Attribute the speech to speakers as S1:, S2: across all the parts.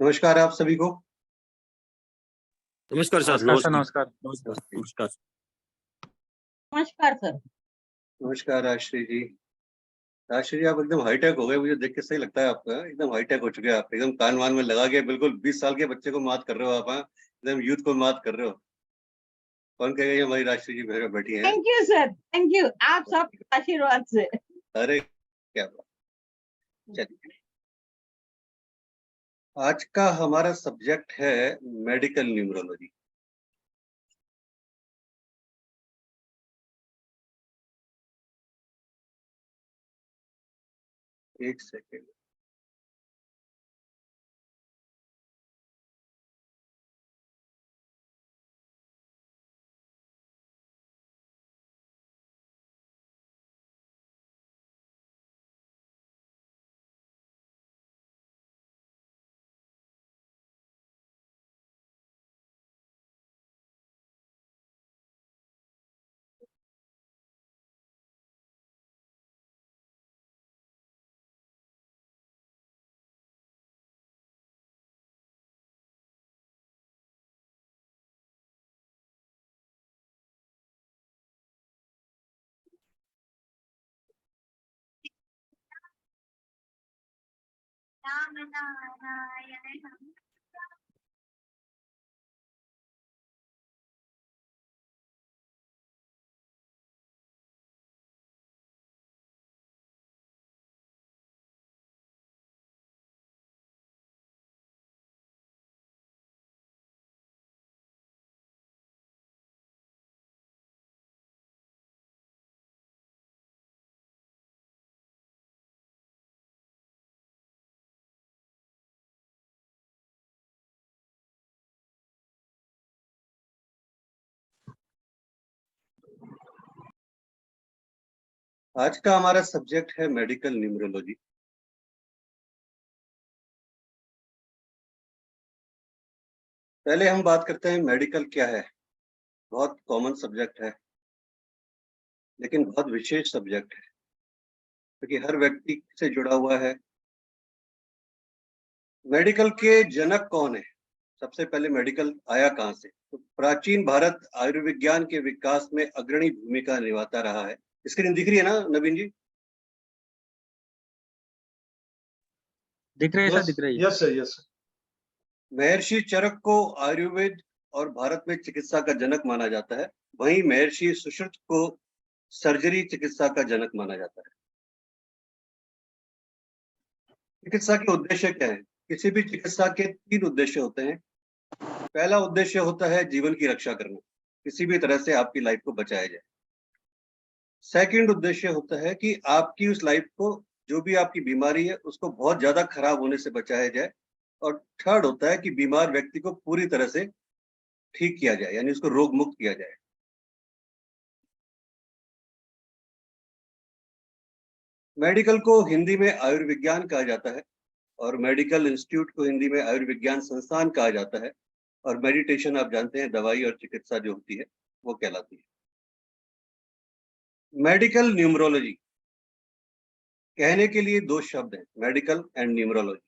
S1: नमस्कार आप सभी को।
S2: नमस्कार सर,
S3: नमस्कार सर,
S2: नमस्कार।
S3: नमस्कार।
S2: नमस्कार,
S1: नमस्ते।
S2: नमस्कार।
S4: नमस्कार सर।
S1: नमस्कार राजश्री जी। राजश्री जी आप एकदम हाईटेक हो गए, मुझे देख के सही लगता है आपका, एकदम हाईटेक हो चुके हैं आप, एकदम कान वान में लगा के बिल्कुल 20 साल के बच्चे को मात कर रहे हो आप, हाँ? एकदम यूथ को मात कर रहे हो। कौन कहेगा ये हमारी राजश्री जी बैठी है।
S4: Thank you sir, thank you आप सब आशीर्वाद से।
S1: अरे क्या बात। चलिए, आज का हमारा सब्जेक्ट है मेडिकल न्यूमरोलॉजी। एक सेकेंड। आज का हमारा सब्जेक्ट है मेडिकल न्यूमरोलॉजी। पहले हम बात करते हैं मेडिकल क्या है। बहुत कॉमन सब्जेक्ट है, लेकिन बहुत विशेष सब्जेक्ट है, क्योंकि हर व्यक्ति से जुड़ा हुआ है। मेडिकल के जनक कौन है? सबसे पहले मेडिकल आया कहाँ से? तो प्राचीन भारत आयुर्विज्ञान के विकास में अग्रणी भूमिका निभाता रहा है। स्क्रीन दिख रही है ना नवीन जी?
S3: दिख रही है सर, दिख रही है।
S5: Yes sir, yes sir.
S1: महर्षि चरक को आयुर्वेद और भारत में चिकित्सा का जनक माना जाता है। वहीं महर्षि सुश्रुत को सर्जरी चिकित्सा का जनक माना जाता है। चिकित्सा के उद्देश्य क्या है? किसी भी चिकित्सा के 3 उद्देश्य होते हैं। पहला उद्देश्य होता है जीवन की रक्षा करना, किसी भी तरह से आपकी लाइफ को बचाया जाए। सेकंड उद्देश्य होता है कि आपकी उस लाइफ को, जो भी आपकी बीमारी है, उसको बहुत ज्यादा खराब होने से बचाया जाए। और थर्ड होता है कि बीमार व्यक्ति को पूरी तरह से ठीक किया जाए, यानी उसको रोग मुक्त किया जाए। मेडिकल को हिंदी में आयुर्विज्ञान कहा जाता है, और मेडिकल इंस्टीट्यूट को हिंदी में आयुर्विज्ञान संस्थान कहा जाता है। और मेडिटेशन आप जानते हैं, दवाई और चिकित्सा जो होती है वो कहलाती है। मेडिकल न्यूमरोलॉजी कहने के लिए 2 शब्द हैं, मेडिकल एंड न्यूमरोलॉजी,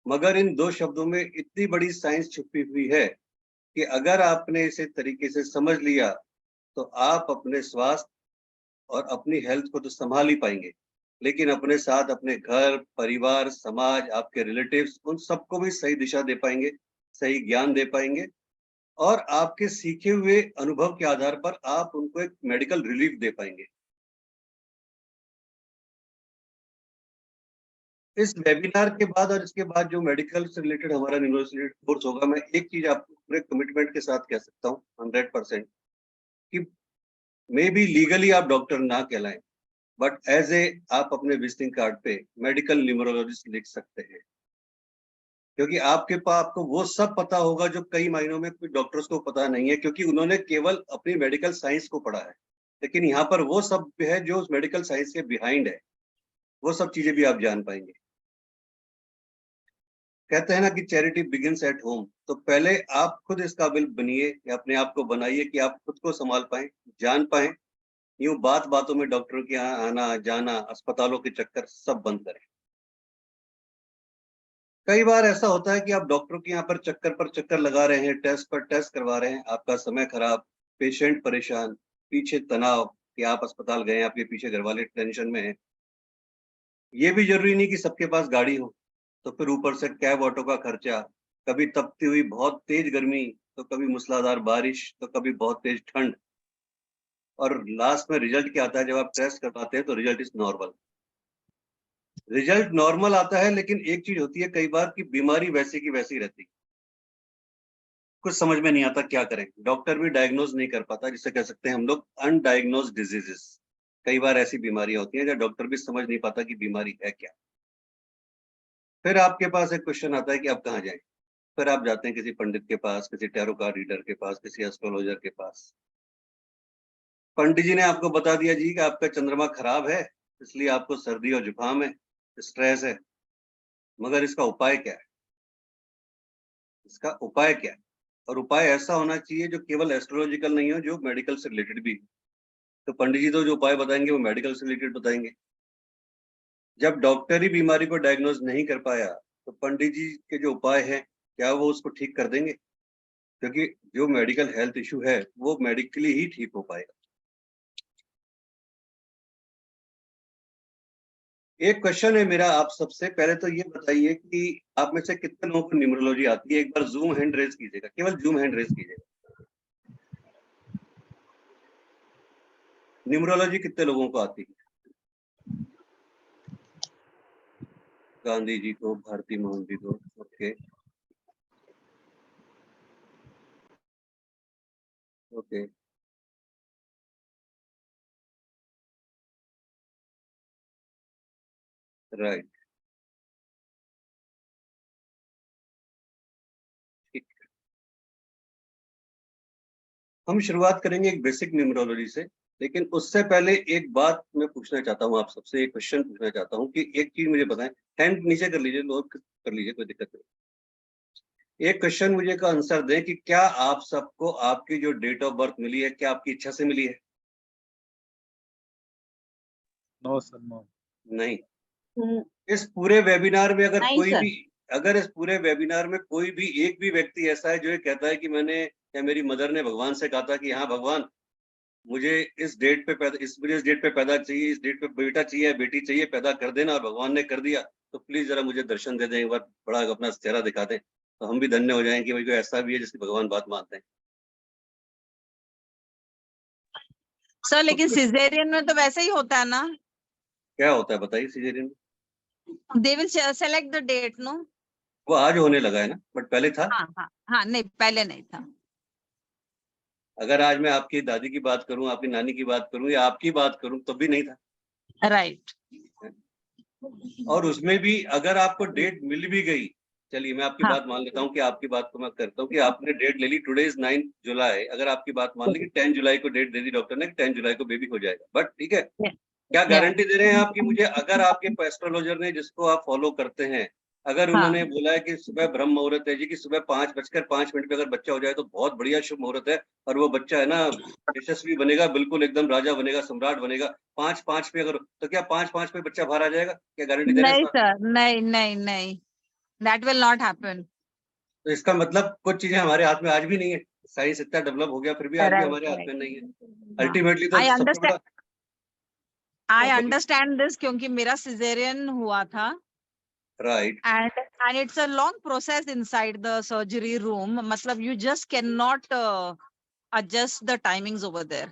S1: मगर इन 2 शब्दों में इतनी बड़ी साइंस छुपी हुई है कि अगर आपने इसे तरीके से समझ लिया तो आप अपने स्वास्थ्य और अपनी हेल्थ को तो संभाल ही पाएंगे, लेकिन अपने साथ अपने घर, परिवार, समाज, आपके रिलेटिव्स, उन सबको भी सही दिशा दे पाएंगे, सही ज्ञान दे पाएंगे, और आपके सीखे हुए अनुभव के आधार पर आप उनको एक मेडिकल रिलीफ दे पाएंगे। इस वेबिनार के बाद और इसके बाद जो मेडिकल से रिलेटेड हमारा न्यूमरोलॉजी से रिलेटेड कोर्स होगा, मैं एक चीज आपको पूरे कमिटमेंट के साथ कह सकता हूँ 100% कि मे बी लीगली आप डॉक्टर ना कहलाएं, बट एज ए आप अपने विजिटिंग कार्ड पे मेडिकल न्यूमरोलॉजिस्ट लिख सकते हैं, क्योंकि आपके पास आपको वो सब पता होगा जो कई मायनों में कोई डॉक्टर्स को पता नहीं है, क्योंकि उन्होंने केवल अपनी मेडिकल साइंस को पढ़ा है। लेकिन यहाँ पर वो सब है जो उस मेडिकल साइंस के बिहाइंड है, वो सब चीजें भी आप जान पाएंगे। कहते हैं ना कि चैरिटी बिगिंस एट होम, तो पहले आप खुद इस काबिल बनिए या अपने आप को बनाइए कि आप खुद को संभाल पाए, जान पाए। यूं बात बातों में डॉक्टरों के यहाँ आना जाना, अस्पतालों के चक्कर सब बंद करें। कई बार ऐसा होता है कि आप डॉक्टर के यहाँ पर चक्कर लगा रहे हैं, टेस्ट पर टेस्ट करवा रहे हैं, आपका समय खराब, पेशेंट परेशान, पीछे तनाव कि आप अस्पताल गए, आपके पीछे घर वाले टेंशन में हैं। ये भी जरूरी नहीं कि सबके पास गाड़ी हो, तो फिर ऊपर से कैब ऑटो का खर्चा, कभी तपती हुई बहुत तेज गर्मी, तो कभी मूसलाधार बारिश, तो कभी बहुत तेज ठंड, और लास्ट में रिजल्ट क्या आता है जब आप टेस्ट करवाते हैं तो result is normal. Result normal आता है, लेकिन एक चीज होती है कई बार कि बीमारी वैसी की वैसी रहती है, कुछ समझ में नहीं आता क्या करें, डॉक्टर भी डायग्नोज नहीं कर पाता, जिसे कह सकते हैं हम लोग अनडायग्नोज डिजीजेस। कई बार ऐसी बीमारियां होती हैं जो डॉक्टर भी समझ नहीं पाता कि बीमारी है क्या। फिर आपके पास एक क्वेश्चन आता है कि आप कहाँ जाएं। फिर आप जाते हैं किसी पंडित के पास, किसी टैरो कार्ड रीडर के पास, किसी एस्ट्रोलॉजर के पास। पंडित जी ने आपको बता दिया जी कि आपका चंद्रमा खराब है, इसलिए आपको सर्दी और जुकाम है, स्ट्रेस है। मगर इसका उपाय क्या है? इसका उपाय क्या है? और उपाय ऐसा होना चाहिए जो केवल एस्ट्रोलॉजिकल नहीं हो, जो मेडिकल से रिलेटेड भी। तो पंडित जी तो जो उपाय बताएंगे वो मेडिकल से रिलेटेड बताएंगे। जब डॉक्टर ही बीमारी को डायग्नोज नहीं कर पाया, तो पंडित जी के जो उपाय हैं, क्या वो उसको ठीक कर देंगे? क्योंकि जो मेडिकल हेल्थ इशू है वो मेडिकली ही ठीक हो पाएगा। एक क्वेश्चन है मेरा आप सबसे, पहले तो ये बताइए कि आप में से कितने लोगों को न्यूमरोलॉजी आती है? एक बार जूम हैंड रेज कीजिएगा, केवल जूम हैंड रेज कीजिएगा। न्यूमरोलॉजी कितने लोगों को आती है? गांधी जी को, भारती मोहन जी को, ओके ओके। राइट, ठीक। हम शुरुआत करेंगे एक बेसिक न्यूमरोलॉजी से, लेकिन उससे पहले एक बात मैं पूछना चाहता हूँ आप सबसे, एक क्वेश्चन पूछना चाहता हूँ कि एक चीज मुझे बताएं। हैंड नीचे कर लीजिए, लोग कर लीजिए, कोई दिक्कत नहीं। एक क्वेश्चन मुझे का आंसर दें कि क्या आप सबको आपकी जो डेट ऑफ बर्थ मिली है, क्या आपकी इच्छा से मिली है?
S3: No sir, no.
S1: नहीं।
S4: हम्म,
S1: इस पूरे वेबिनार में अगर
S4: नहीं
S1: कोई
S4: सर।
S1: भी, अगर इस पूरे वेबिनार में कोई भी एक भी व्यक्ति ऐसा है जो ये कहता है कि मैंने या मेरी मदर ने भगवान से कहा था कि हाँ भगवान, मुझे इस डेट पे पैदा, मुझे इस डेट पे पैदा चाहिए, इस डेट पे बेटा चाहिए, बेटी चाहिए, पैदा कर देना, और भगवान ने कर दिया, तो प्लीज जरा मुझे दर्शन दे दें, एक बार बड़ा अपना चेहरा दिखा दें, तो हम भी धन्य हो जाएं कि भाई कोई ऐसा भी है जिसकी भगवान बात मानते हैं।
S2: सर लेकिन
S1: तो
S2: सिजेरियन में तो वैसे ही होता है ना,
S1: क्या होता है बताइए सीजरियन में?
S2: They will select the date, no?
S1: वो आज होने लगा है ना, बट पहले था।
S2: हाँ हाँ हाँ, नहीं पहले नहीं था।
S1: अगर आज मैं आपकी दादी की बात करूं, आपकी नानी की बात करूं, या आपकी बात करूं, तब भी नहीं था।
S2: राइट।
S1: और उसमें भी अगर आपको डेट मिल भी गई, चलिए मैं आपकी
S2: हाँ।
S1: बात मान लेता हूँ कि आपकी बात को मैं करता हूँ कि आपने डेट ले ली, टुडे इज 9 जुलाई, अगर आपकी बात मान ली कि 10 जुलाई को डेट दे दी डॉक्टर ने कि 10 जुलाई को बेबी हो जाएगा, बट ठीक है, क्या गारंटी दे रहे हैं आप कि मुझे, अगर आपके एस्ट्रोलॉजर ने जिसको आप फॉलो करते हैं, अगर
S2: हाँ।
S1: उन्होंने बोला है कि सुबह ब्रह्म मुहूर्त है जी, कि सुबह 5:05 पे अगर बच्चा हो जाए तो बहुत बढ़िया शुभ मुहूर्त है, और वो बच्चा है ना यशस्वी बनेगा, बिल्कुल एकदम राजा बनेगा, सम्राट बनेगा, 5:05 पे अगर, तो क्या 5:05 पे बच्चा बाहर आ जाएगा? क्या गारंटी दे रहे हैं
S2: नहीं
S1: इसका?
S2: सर, नहीं नहीं नहीं, दैट विल नॉट हैपन।
S1: तो इसका मतलब कुछ चीजें हमारे हाथ में आज भी नहीं है, साइंस इतना डेवलप हो गया फिर भी आज भी
S2: राइट
S1: हमारे हाथ में
S2: राइट।
S1: नहीं है। अल्टीमेटली तो
S2: आई
S1: सबसे बड़ा,
S2: आई
S1: हाँ बोलिए।
S2: अंडरस्टैंड दिस, क्योंकि मेरा सिजेरियन हुआ था,
S1: right
S2: and it's a long process inside the surgery room, मतलब you just cannot adjust the timings over there.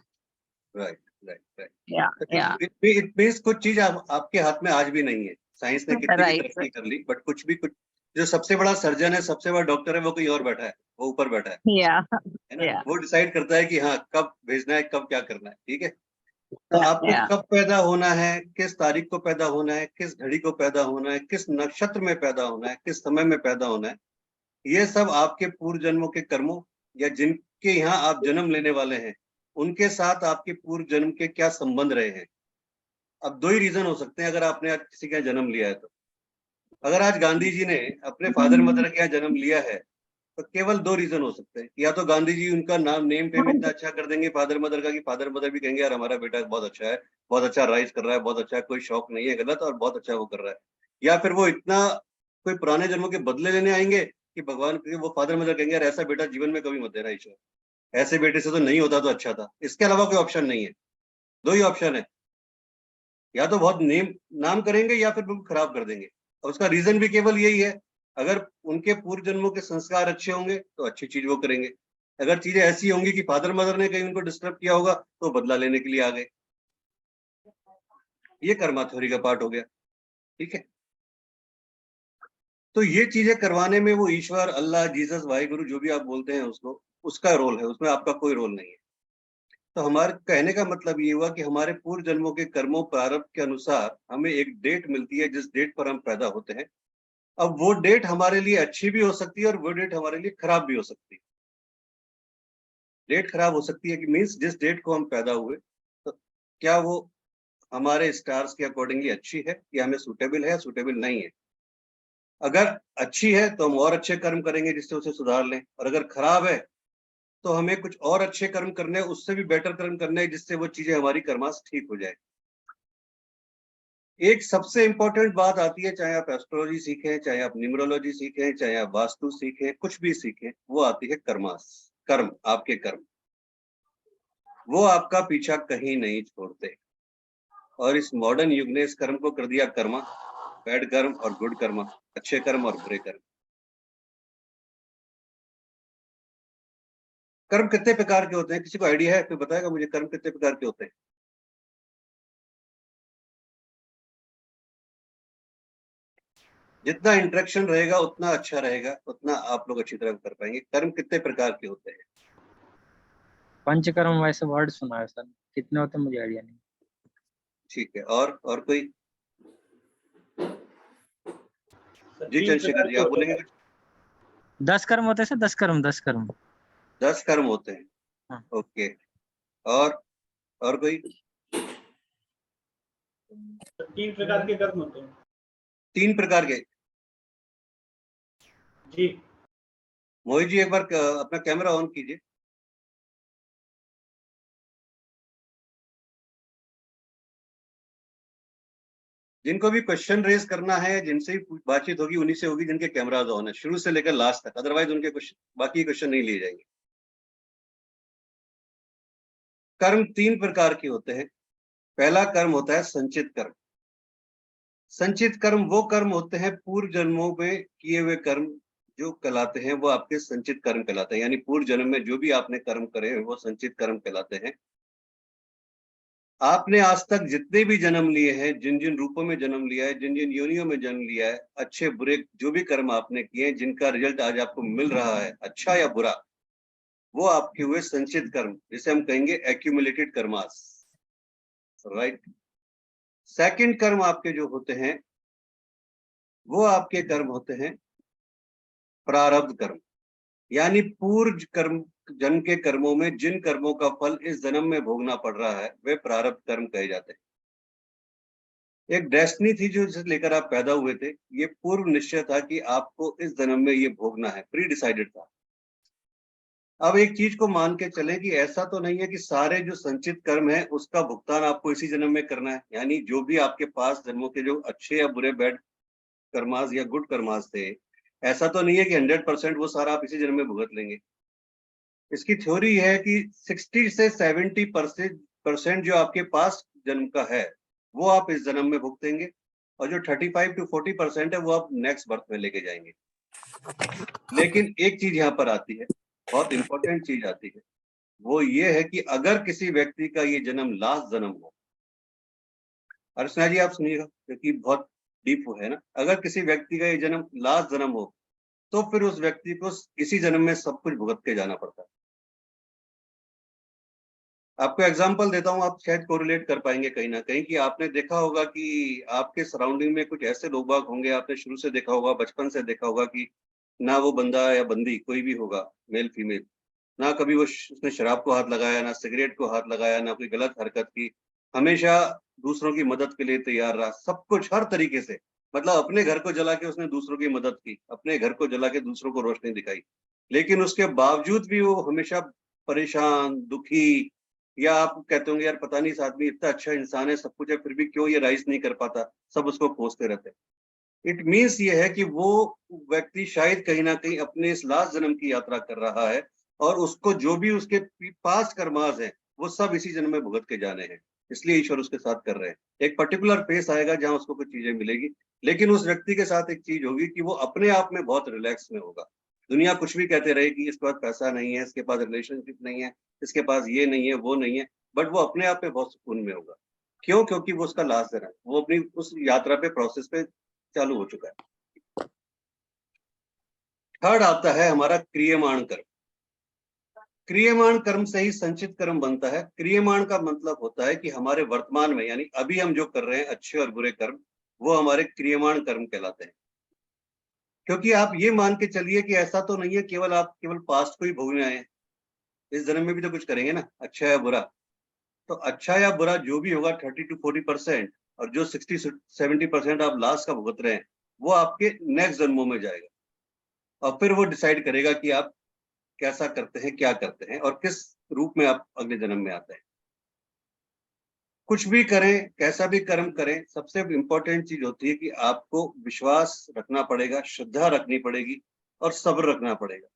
S1: Right right right.
S2: Yeah.
S1: It means कुछ चीज आपके हाथ में आज भी नहीं है, साइंस ने कितनी भी
S2: Right.
S1: तरक्की कर ली, बट कुछ जो सबसे बड़ा सर्जन है, सबसे बड़ा डॉक्टर है, वो कोई और बैठा है, वो ऊपर बैठा
S2: Yeah.
S1: है ना,
S2: Yeah.
S1: वो डिसाइड करता है कि हाँ कब भेजना है, कब क्या करना है, ठीक है। तो आपको
S2: Yeah.
S1: कब पैदा होना है, किस तारीख को पैदा होना है, किस घड़ी को पैदा होना है, किस नक्षत्र में पैदा होना है, किस समय में पैदा होना है, ये सब आपके पूर्व जन्मों के कर्मों, या जिनके यहाँ आप जन्म लेने वाले हैं, उनके साथ आपके पूर्व जन्म के क्या संबंध रहे हैं। अब दो ही रीजन हो सकते हैं अगर आपने आज किसी के यहाँ जन्म लिया है तो। अगर आज गांधी जी ने अपने फादर मदर के यहाँ जन्म लिया है, तो केवल दो रीजन हो सकते हैं, या तो गांधी जी उनका नाम, नेम फेम इतना अच्छा कर देंगे फादर मदर का कि फादर मदर भी कहेंगे यार हमारा बेटा बहुत अच्छा है, बहुत अच्छा राइज कर रहा है, बहुत अच्छा है, कोई शौक नहीं है गलत, और बहुत अच्छा वो कर रहा है। या फिर वो इतना कोई पुराने जन्मों के बदले लेने आएंगे कि भगवान वो फादर मदर कहेंगे यार ऐसा बेटा जीवन में कभी मत देना ईश्वर, ऐसे बेटे से तो नहीं होता तो अच्छा था। इसके अलावा कोई ऑप्शन नहीं है। दो ही ऑप्शन है, या तो बहुत नाम करेंगे या फिर बिल्कुल खराब कर देंगे। और उसका रीजन भी केवल यही है, अगर उनके पूर्व जन्मों के संस्कार अच्छे होंगे तो अच्छी चीज वो करेंगे, अगर चीजें ऐसी होंगी कि फादर मदर ने कहीं उनको डिस्टर्ब किया होगा तो बदला लेने के लिए आ गए। ये कर्मा थ्योरी का पार्ट हो गया, ठीक है। तो ये चीजें करवाने में वो ईश्वर, अल्लाह, जीसस, वाहिगुरु जो भी आप बोलते हैं उसको, उसका रोल है, उसमें आपका कोई रोल नहीं है। तो हमारे कहने का मतलब ये हुआ कि हमारे पूर्व जन्मों के कर्मों प्रारब्ध के अनुसार हमें एक डेट मिलती है जिस डेट पर हम पैदा होते हैं। अब वो डेट हमारे लिए अच्छी भी हो सकती है और वो डेट हमारे लिए खराब भी हो सकती है। डेट खराब हो सकती है कि मीन्स जिस डेट को हम पैदा हुए तो क्या वो हमारे स्टार्स के अकॉर्डिंगली अच्छी है या हमें सूटेबल है, सूटेबल नहीं है। अगर अच्छी है तो हम और अच्छे कर्म करेंगे जिससे उसे सुधार लें, और अगर खराब है तो हमें कुछ और अच्छे कर्म करने, उससे भी बेटर कर्म करने जिससे वो चीजें हमारी कर्मास ठीक हो जाए। एक सबसे इंपॉर्टेंट बात आती है, चाहे आप एस्ट्रोलॉजी सीखें, चाहे आप न्यूमरोलॉजी सीखें, चाहे आप वास्तु सीखें, कुछ भी सीखें, वो आती है कर्मास। कर्म, आपके कर्म, वो आपका पीछा कहीं नहीं छोड़ते। और इस मॉडर्न युग ने इस कर्म को कर दिया कर्मा, बैड कर्म और गुड कर्मा, अच्छे कर्म और बुरे कर्म। कर्म कितने प्रकार के होते हैं, किसी को आइडिया है? कोई बताएगा मुझे कर्म कितने प्रकार के होते हैं? जितना इंटरेक्शन रहेगा उतना अच्छा रहेगा, उतना आप लोग अच्छी तरह कर पाएंगे। कर्म कितने प्रकार के होते हैं?
S3: पंचकर्म वैसे वर्ड सुना है सर, कितने होते हैं मुझे आइडिया नहीं।
S1: ठीक है, और कोई? जी
S5: 3
S1: चंद्रशेखर जी, आप बोलेंगे कुछ?
S3: 10 कर्म होते हैं सर, 10 कर्म 10 कर्म।
S1: 10 कर्म होते हैं,
S3: हाँ।
S1: ओके। और कोई?
S5: 3 प्रकार के कर्म होते हैं
S1: 3 प्रकार के?
S5: जी।
S1: मोहित जी एक बार अपना कैमरा ऑन कीजिए। जिनको भी क्वेश्चन रेज करना है, जिनसे भी बातचीत होगी उन्हीं से होगी जिनके कैमराज ऑन है, शुरू से लेकर लास्ट तक, अदरवाइज उनके बाकी क्वेश्चन नहीं लिए जाएंगे। कर्म 3 प्रकार के होते हैं। पहला कर्म होता है संचित कर्म। संचित कर्म वो कर्म होते हैं पूर्व जन्मों में किए हुए कर्म जो कहलाते हैं, वो आपके संचित कर्म कहलाते हैं। यानी पूर्व जन्म में जो भी आपने कर्म करे हैं वो संचित कर्म कहलाते हैं। आपने आज तक जितने भी जन्म लिए हैं, जिन जिन रूपों में जन्म लिया है, जिन जिन योनियों में जन्म लिया है, अच्छे बुरे जो भी कर्म आपने किए हैं, जिनका रिजल्ट आज आपको मिल रहा है, अच्छा या बुरा, वो आपके हुए संचित कर्म, जिसे हम कहेंगे एक्यूमुलेटेड कर्मास, राइट। सेकंड कर्म आपके जो होते हैं वो आपके कर्म होते हैं प्रारब्ध कर्म। यानी पूर्व कर्म, जन्म के कर्मों में जिन कर्मों का फल इस जन्म में भोगना पड़ रहा है वे प्रारब्ध कर्म कहे जाते हैं। एक डेस्टिनी थी जो जिसे लेकर आप पैदा हुए थे, ये पूर्व निश्चय था कि आपको इस जन्म में ये भोगना है, प्री डिसाइडेड था। अब एक चीज को मान के चलें कि ऐसा तो नहीं है कि सारे जो संचित कर्म है उसका भुगतान आपको इसी जन्म में करना है। यानी जो भी आपके पास जन्मों के जो अच्छे या बुरे बैड कर्मास या गुड कर्मास थे, ऐसा तो नहीं है कि 100% वो सारा आप इसी जन्म में भुगत लेंगे। इसकी थ्योरी है कि 60 से 70% जो आपके पास जन्म का है वो आप इस जन्म में भुगतेंगे, और जो 35 to 40% है वो आप नेक्स्ट बर्थ में लेके जाएंगे। लेकिन एक चीज यहाँ पर आती है, बहुत इंपॉर्टेंट चीज आती है, वो ये है कि अगर किसी व्यक्ति का ये जन्म लास्ट जन्म हो, अर्चना जी आप सुनिएगा क्योंकि बहुत डीप है ना, अगर किसी व्यक्ति का ये जन्म लास्ट जन्म हो तो फिर उस व्यक्ति को इसी जन्म में सब कुछ भुगत के जाना पड़ता है। आपको एग्जांपल देता हूं, आप शायद कोरिलेट कर पाएंगे कहीं ना कहीं, कि आपने देखा होगा कि आपके सराउंडिंग में कुछ ऐसे लोग बाग होंगे, आपने शुरू से देखा होगा, बचपन से देखा होगा कि ना वो बंदा या बंदी कोई भी होगा, मेल फीमेल, ना कभी उसने शराब को हाथ लगाया, ना सिगरेट को हाथ लगाया, ना कोई गलत हरकत की, हमेशा दूसरों की मदद के लिए तैयार रहा, सब कुछ हर तरीके से। मतलब अपने घर को जला के उसने दूसरों की मदद की, अपने घर को जला के दूसरों को रोशनी दिखाई, लेकिन उसके बावजूद भी वो हमेशा परेशान, दुखी, या आप कहते होंगे यार पता नहीं इस आदमी इतना अच्छा इंसान है, सब कुछ है, फिर भी क्यों ये राइज नहीं कर पाता, सब उसको कोसते रहते। इट मीन्स ये है कि वो व्यक्ति शायद कहीं ना कहीं अपने इस लास्ट जन्म की यात्रा कर रहा है और उसको जो भी उसके पास कर्मास है वो सब इसी जन्म में भुगत के जाने हैं, इसलिए ईश्वर उसके साथ कर रहे हैं। एक पर्टिकुलर फेस आएगा जहां उसको कुछ चीजें मिलेगी, लेकिन उस व्यक्ति के साथ एक चीज होगी कि वो अपने आप में बहुत रिलैक्स में होगा। दुनिया कुछ भी कहते रहे कि इसके पास पैसा नहीं है, इसके पास रिलेशनशिप नहीं है, इसके पास ये नहीं है, वो नहीं है, बट वो अपने आप में बहुत सुकून में होगा। क्यों? क्योंकि वो उसका लास्ट जन्म है, वो अपनी उस यात्रा पे, प्रोसेस पे चालू हो चुका है। थर्ड आता है हमारा क्रियमाण कर्म। क्रियमाण कर्म से ही संचित कर्म बनता है। क्रियमाण का मतलब होता है कि हमारे वर्तमान में, यानी अभी हम जो कर रहे हैं अच्छे और बुरे कर्म, वो हमारे क्रियमाण कर्म कहलाते हैं। क्योंकि आप ये मान के चलिए कि ऐसा तो नहीं है केवल आप केवल पास्ट को ही भोगने आए हैं, इस जन्म में भी तो कुछ करेंगे ना, अच्छा या बुरा। तो अच्छा या बुरा जो भी होगा 30 to 40%, और जो 60-70% आप लास्ट का भुगत रहे हैं वो आपके नेक्स्ट जन्मों में जाएगा और फिर वो डिसाइड करेगा कि आप कैसा करते हैं, क्या करते हैं और किस रूप में आप अगले जन्म में आते हैं। कुछ भी करें, कैसा भी कर्म करें, सबसे इंपॉर्टेंट चीज होती है कि आपको विश्वास रखना पड़ेगा, श्रद्धा रखनी पड़ेगी और सब्र रखना पड़ेगा।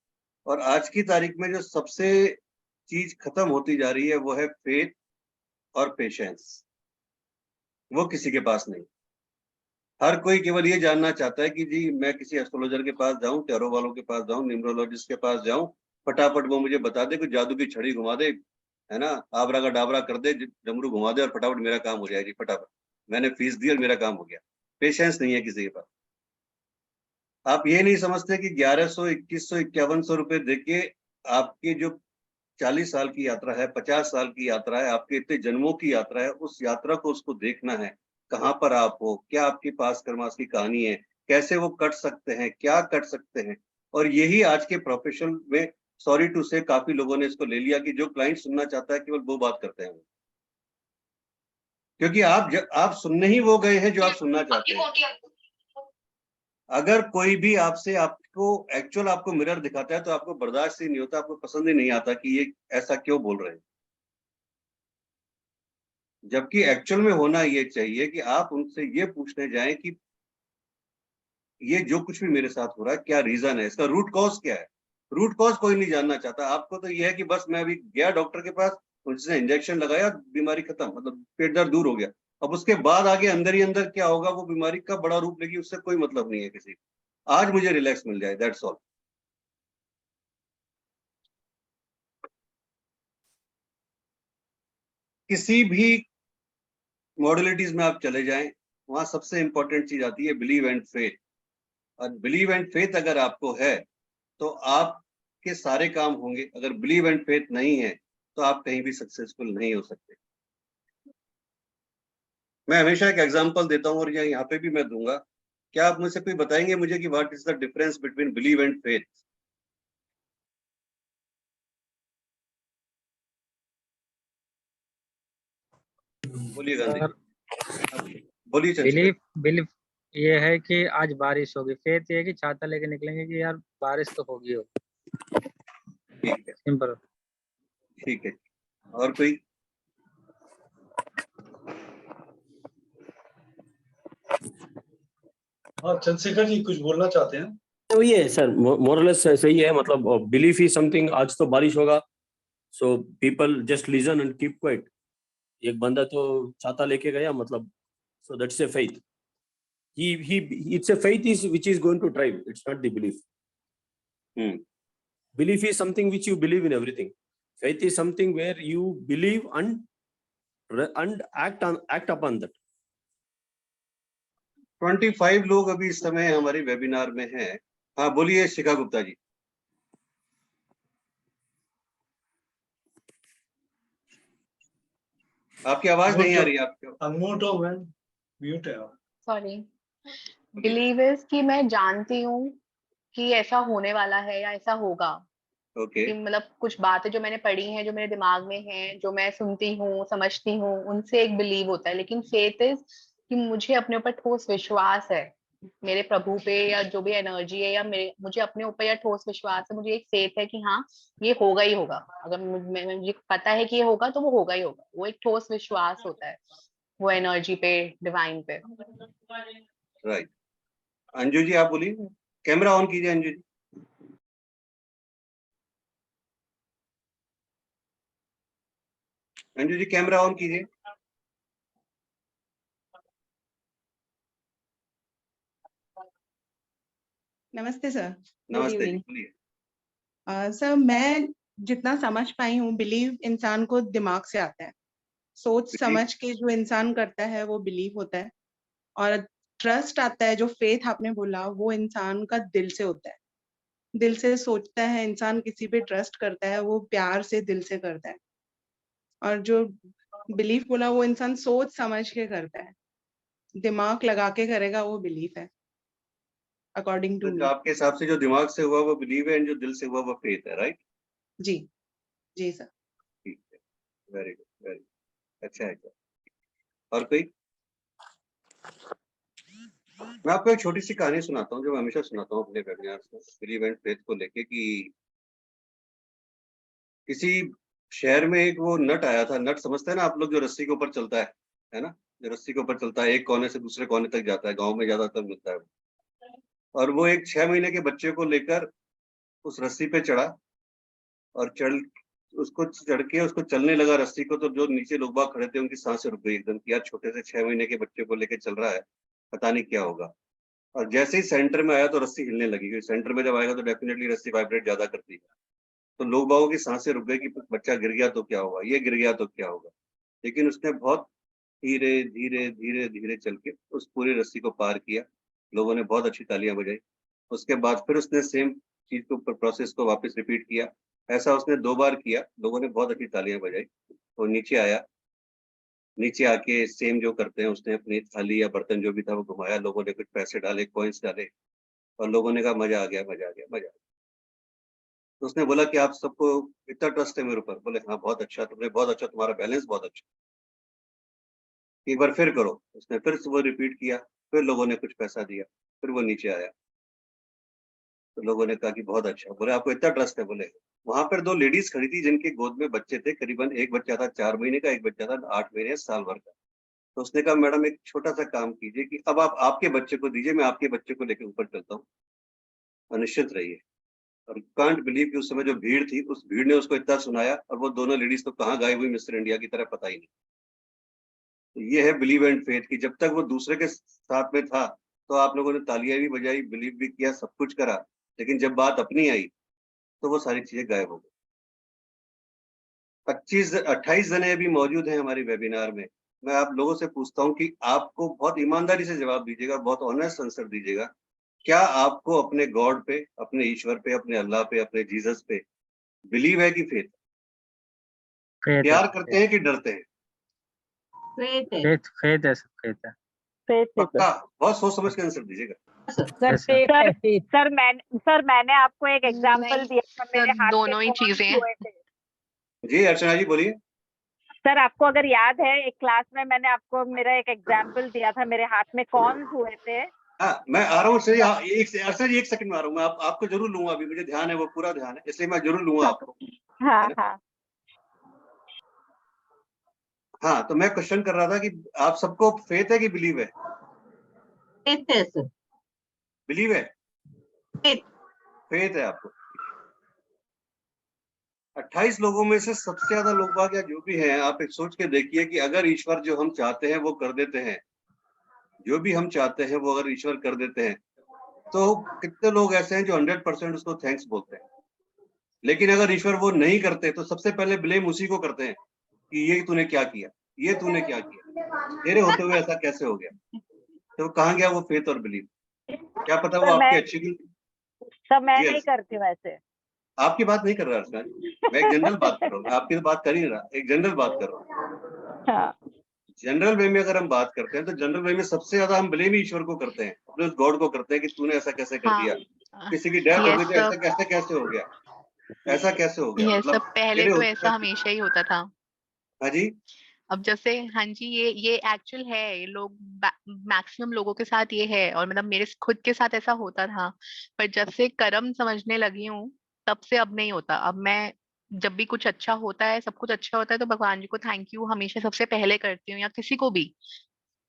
S1: और आज की तारीख में जो सबसे चीज खत्म होती जा रही है वो है फेथ और पेशेंस। वो किसी के पास नहीं। हर कोई केवल ये जानना चाहता है कि जी मैं किसी एस्ट्रोलॉजर के पास जाऊं, टैरो वालों के पास जाऊं, न्यूमरोलॉजिस्ट के पास जाऊं, फटाफट वो मुझे बता दे, कुछ जादू की छड़ी घुमा दे, है ना, आबरा का डाबरा कर दे, डमरू घुमा दे और फटाफट मेरा काम हो जाएगी। फटाफट मैंने फीस दी और मेरा काम हो गया। पेशेंस नहीं है किसी के पास। आप ये नहीं समझते कि 1100, 2100, 5100 रुपए देके आपके जो 40 साल की यात्रा है, 50 साल की यात्रा है, आपके इतने जन्मों की यात्रा है, उस यात्रा को उसको देखना है। कहाँ पर आप हो, क्या आपकी पास कर्मास की कहानी है, कैसे वो कट सकते हैं, क्या कट सकते हैं। और यही आज के प्रोफेशन में, सॉरी टू से, काफी लोगों ने इसको ले लिया कि जो क्लाइंट सुनना चाहता है केवल वो बात करते हैं। क्योंकि आप सुनने ही वो गए हैं जो आप सुनना चाहते हैं। अगर कोई भी आपसे आपको एक्चुअल आपको मिरर दिखाता है तो आपको बर्दाश्त ही नहीं होता, आपको पसंद ही नहीं आता कि ये ऐसा क्यों बोल रहे हैं। जबकि एक्चुअल में होना ये चाहिए कि आप उनसे ये पूछने जाएं कि ये जो कुछ भी मेरे साथ हो रहा है क्या रीजन है, इसका रूट कॉज क्या है। रूट कॉज कोई नहीं जानना चाहता। आपको तो ये है कि बस मैं अभी गया डॉक्टर के पास, उनसे इंजेक्शन लगाया, बीमारी खत्म, मतलब पेट दर्द दूर हो गया। अब उसके बाद आगे अंदर ही अंदर क्या होगा, वो बीमारी का बड़ा रूप लेगी, उससे कोई मतलब नहीं है किसी को। आज मुझे रिलैक्स मिल जाए, दैट्स ऑल। किसी भी मॉडलिटीज में आप चले जाएं, वहां सबसे इंपॉर्टेंट चीज आती है बिलीव एंड फेथ। और बिलीव एंड फेथ अगर आपको है तो आपके सारे काम होंगे। अगर बिलीव एंड फेथ नहीं है तो आप कहीं भी सक्सेसफुल नहीं हो सकते। मैं हमेशा एक एग्जांपल देता हूं और यहाँ पे भी मैं दूंगा। क्या आप मुझसे कोई बताएंगे मुझे कि what is the difference between believe and faith? बोलिए गांधी
S3: सर,
S1: जी। बोलिए चंद्रशेखर।
S3: बिलीफ बिलीफ ये है कि आज बारिश होगी। फेथ ये है कि छाता लेके निकलेंगे कि यार बारिश तो होगी हो।
S1: ठीक है,
S3: सिंपल।
S1: ठीक है। और कोई?
S5: हाँ, चंद्रशेखर जी कुछ बोलना चाहते हैं?
S6: तो ये सर मोरलेस सही है, मतलब बिलीफ इज समथिंग। आज तो बारिश होगा, so people just listen and keep quiet. एक बंदा तो छाता लेके गया, मतलब so that's a faith. he it's a faith is which is going to drive, it's not the belief. Belief is something which you believe in everything. Faith is something where you believe and act upon that.
S1: 25 लोग अभी इस समय हमारे webinar में हैं। हाँ बोलिए शिखा गुप्ता जी। आपकी आवाज नहीं आ रही है। आपको
S5: अनम्यूट हो मैम, म्यूट है आप।
S7: सॉरी। बिलीव इज कि मैं जानती हूँ कि ऐसा होने वाला है या ऐसा होगा।
S1: ओके।
S7: कि मतलब कुछ बातें जो मैंने पढ़ी हैं, जो मेरे दिमाग में हैं, जो मैं सुनती हूँ, समझती हूँ, उनसे एक बिलीव होता है। लेकिन फेथ इज कि मुझे अपने ऊपर ठोस विश्वास है, मेरे प्रभु पे या जो भी एनर्जी है, या मुझे अपने ऊपर या ठोस विश्वास है, मुझे एक फेथ है कि हाँ ये होगा ही होगा। अगर मुझे पता है कि ये होगा तो वो होगा ही होगा। वो एक ठोस विश्वास होता है वो एनर्जी पे, डिवाइन पे।
S1: राइट। अंजू जी आप बोलिए, कैमरा ऑन कीजिए अंजू जी। अंजू जी कैमरा ऑन कीजिए।
S8: नमस्ते सर। गुड
S1: नमस्ते जी,
S8: इवनिंग।
S1: बोलिए।
S8: सर मैं जितना समझ पाई हूँ, बिलीव इंसान को दिमाग से आता है। सोच
S1: Believe-
S8: समझ के जो इंसान करता है वो बिलीव होता है, और ट्रस्ट आता है, जो फेथ आपने बोला, वो इंसान का दिल से होता है। दिल से सोचता है इंसान, किसी पे ट्रस्ट करता है वो प्यार से दिल से करता है। और जो बिलीफ बोला वो इंसान सोच समझ के करता है, दिमाग लगा के करेगा वो बिलीफ है, अकॉर्डिंग टू
S1: तो जो
S8: मी।
S1: आपके हिसाब से जो दिमाग से हुआ वो बिलीव है, एंड जो दिल से हुआ वो फेथ है, राइट?
S8: जी जी सर।
S1: ठीक है, वेरी गुड, वेरी अच्छा है। और कोई? मैं आपको एक छोटी सी कहानी सुनाता हूँ जो मैं हमेशा सुनाता हूँ अपने वेबिनार में बिलीव एंड फेथ को लेके, कि किसी शहर में एक वो नट आया था। नट समझते हैं ना आप लोग, जो रस्सी के ऊपर चलता है ना? जो रस्सी के ऊपर चलता है, एक कोने से दूसरे कोने तक जाता है, गांव में ज्यादातर मिलता है वो। और वो एक 6 महीने के बच्चे को लेकर उस रस्सी पे चढ़ा और उसको चढ़ के उसको चलने लगा रस्सी को। तो जो नीचे लोग बाग खड़े थे उनकी सांसें रुक गई एकदम, कि यार छोटे से 6 महीने के बच्चे को लेके चल रहा है, पता नहीं क्या होगा। और जैसे ही सेंटर में आया तो रस्सी हिलने लगी, क्योंकि सेंटर में जब आएगा तो डेफिनेटली रस्सी वाइब्रेट ज्यादा करती है। तो लोग बागों की सांसें रुक गई कि बच्चा गिर गया तो क्या होगा, ये गिर गया तो क्या होगा। लेकिन उसने बहुत धीरे धीरे धीरे धीरे चल के उस पूरी रस्सी को पार किया। लोगों ने बहुत अच्छी तालियां बजाई। उसके बाद फिर उसने सेम चीज को प्रोसेस को वापस रिपीट किया। ऐसा उसने 2 बार किया, लोगों ने बहुत अच्छी तालियां बजाई। तो नीचे आया, नीचे आके सेम जो करते हैं उसने अपनी थाली या बर्तन जो भी था वो घुमाया, लोगों ने कुछ पैसे डाले, कॉइन्स डाले, और लोगों ने कहा मजा आ गया, मजा आ गया, मजा आ गया। तो उसने बोला कि आप सबको इतना ट्रस्ट है मेरे ऊपर? बोले हाँ बहुत अच्छा, तुमने बहुत अच्छा, तुम्हारा बैलेंस बहुत अच्छा, एक बार फिर करो। उसने फिर से वो रिपीट किया, फिर लोगों ने कुछ पैसा दिया, फिर वो नीचे आया। तो लोगों ने कहा कि बहुत अच्छा। बोले आपको इतना ट्रस्ट है? बोले वहां पर 2 लेडीज खड़ी थी जिनके गोद में बच्चे थे, करीबन एक बच्चा था 4 महीने का, एक बच्चा था 8 महीने साल भर का। तो उसने कहा मैडम एक छोटा सा काम कीजिए कि अब आप आपके बच्चे को दीजिए, मैं आपके बच्चे को लेकर ऊपर चलता हूँ, और निश्चित रहिए। और कांट बिलीव कि उस समय जो भीड़ थी, उस भीड़ ने उसको इतना सुनाया, और वो दोनों लेडीज तो कहाँ गायब हुई मिस्टर इंडिया की तरह, पता ही नहीं। तो ये है बिलीव एंड फेथ, कि जब तक वो दूसरे के साथ में था तो आप लोगों ने तालियां भी बजाई, बिलीव भी किया, सब कुछ करा, लेकिन जब बात अपनी आई तो वो सारी चीजें गायब हो गई। 28 जने अभी मौजूद हैं हमारे वेबिनार में। मैं आप लोगों से पूछता हूँ कि आपको बहुत ईमानदारी से जवाब दीजिएगा, बहुत ऑनेस्ट आंसर दीजिएगा। क्या आपको अपने गॉड पे, अपने ईश्वर पे, अपने अल्लाह पे, अपने जीसस पे बिलीव है कि फेथ?
S3: फेथ
S1: प्यार
S3: है,
S1: करते हैं कि डरते हैं?
S4: फेथ है।
S3: फेथ फेथ है, फेथ है।
S1: पक्का? बहुत सोच समझ के आंसर दीजिएगा।
S4: Sir
S3: Yes, sir.
S4: फेथ है, फेथ।
S9: सर मैंने आपको एक एग्जांपल
S7: नहीं
S9: दिया था, मेरे
S7: सर,
S9: हाथ में
S7: दोनों ही
S9: कॉर्न
S7: चीजें हैं।
S9: हुए थे।
S1: जी अर्चना जी बोलिए।
S9: सर आपको अगर याद है, एक क्लास में मैंने आपको मेरा एक एग्जांपल दिया था, मेरे हाथ में कॉर्न हुए थे।
S1: हाँ मैं आ रहा हूँ सर, अर्चना जी 1 सेकंड में आ रहा हूँ। मैं आपको जरूर लूंगा, अभी मुझे ध्यान है, वो पूरा ध्यान है, इसलिए मैं जरूर लूंगा आपको।
S9: हाँ
S1: है ना?
S9: हाँ
S1: हाँ तो मैं क्वेश्चन कर रहा था कि आप सबको फेथ है कि बिलीव है?
S4: फेथ है सर।
S1: बिलीव है,
S4: फेथ।
S1: फेथ है आपको। 28 लोगों में से सबसे ज्यादा लोग बाग या जो भी हैं, आप एक सोच के देखिए कि अगर ईश्वर जो हम चाहते हैं वो कर देते हैं, जो भी हम चाहते हैं वो अगर ईश्वर कर देते हैं, तो कितने लोग ऐसे हैं जो 100% उसको थैंक्स बोलते हैं। लेकिन अगर ईश्वर वो नहीं करते तो सबसे पहले ब्लेम उसी को करते हैं कि ये तूने क्या किया, ये तूने क्या किया, तेरे होते हुए ऐसा कैसे हो गया। तो कहाँ गया वो फेथ और बिलीव? क्या पता वो
S9: सर
S1: आपकी अच्छी की।
S9: सर मैं
S1: जी
S9: नहीं करती हूँ ऐसे।
S1: आपकी बात नहीं कर रहा अर्चना जी, मैं एक जनरल बात कर रहा हूँ, मैं आपकी तो बात कर ही नहीं रहा, एक जनरल बात कर रहा हूँ।
S9: हाँ
S1: जनरल वे में अगर हम बात करते हैं तो जनरल वे में सबसे ज्यादा हम ब्लेम ईश्वर को करते हैं, अपने उस गॉड को करते हैं कि तूने ऐसा कैसे कर
S7: हाँ
S1: दिया, किसी की डेथ हो
S7: ये
S1: गई तो ऐसा
S7: सब
S1: कैसे कैसे हो गया, ऐसा कैसे हो गया,
S7: ये
S1: मतलब
S7: सब पहले
S1: तेरे
S7: तो
S1: होते
S7: ऐसा
S1: हुए।
S7: हमेशा ही होता था।
S1: हाँ जी।
S7: अब जैसे हाँ जी, ये एक्चुअल है, ये लोग मैक्सिमम लोगों के साथ ये है, और मतलब मेरे खुद के साथ ऐसा होता था। पर जब से कर्म समझने लगी हूँ तब से अब नहीं होता। अब मैं जब भी कुछ अच्छा होता है, सब कुछ अच्छा होता है, तो भगवान जी को थैंक यू हमेशा सबसे पहले करती हूँ, या किसी को भी।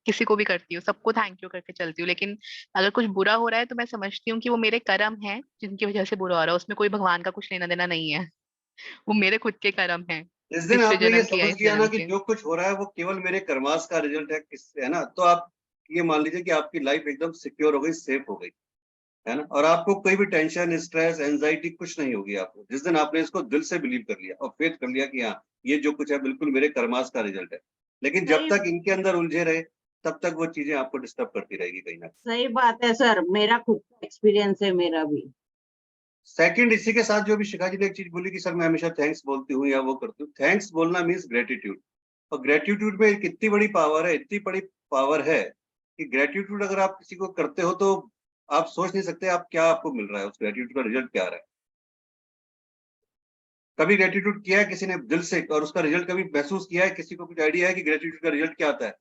S7: किसी को भी करती हूँ, सबको थैंक यू करके चलती हूँ। लेकिन अगर कुछ बुरा हो रहा है तो मैं समझती हूँ कि वो मेरे कर्म हैं जिनकी वजह से बुरा हो रहा है, उसमें कोई भगवान का कुछ लेना देना नहीं है। वो मेरे खुद के कर्म हैं।
S1: जिस दिन
S7: पिछले
S1: आपने ये
S7: जन्म की या
S1: समझ
S7: इस
S1: लिया ना
S7: जन्म
S1: कि
S7: के।
S1: जो कुछ हो रहा है वो केवल मेरे कर्मास का रिजल्ट है, किस है ना, तो आप ये मान लीजिए कि आपकी लाइफ एकदम सिक्योर हो गई, सेफ हो गई, है ना। और आपको कोई भी टेंशन, स्ट्रेस, एंजाइटी कुछ नहीं होगी आपको, जिस दिन आपने इसको दिल से बिलीव कर लिया और फेथ कर लिया कि हाँ ये जो कुछ है बिल्कुल मेरे कर्मास का रिजल्ट है। लेकिन जब
S4: सही
S1: तक इनके अंदर उलझे रहे तब तक वो चीजें आपको डिस्टर्ब करती रहेगी कहीं ना कहीं।
S4: सही बात है सर, मेरा खुद का एक्सपीरियंस है मेरा भी।
S1: सेकंड, इसी के साथ जो भी शिखा जी ने एक चीज बोली कि सर मैं हमेशा थैंक्स बोलती हूँ या वो करती हूँ, थैंक्स बोलना मीन्स ग्रेटिट्यूड। और ग्रेटिट्यूड में कितनी बड़ी पावर है, इतनी बड़ी पावर है कि ग्रेटिट्यूड अगर आप किसी को करते हो तो आप सोच नहीं सकते आप क्या आपको मिल रहा है, उस ग्रेटिट्यूड का रिजल्ट क्या आ रहा है। कभी ग्रेटिट्यूड किया है किसी ने दिल से और उसका रिजल्ट कभी महसूस किया है, किसी को कुछ आइडिया है कि ग्रेटिट्यूड का रिजल्ट क्या आता है?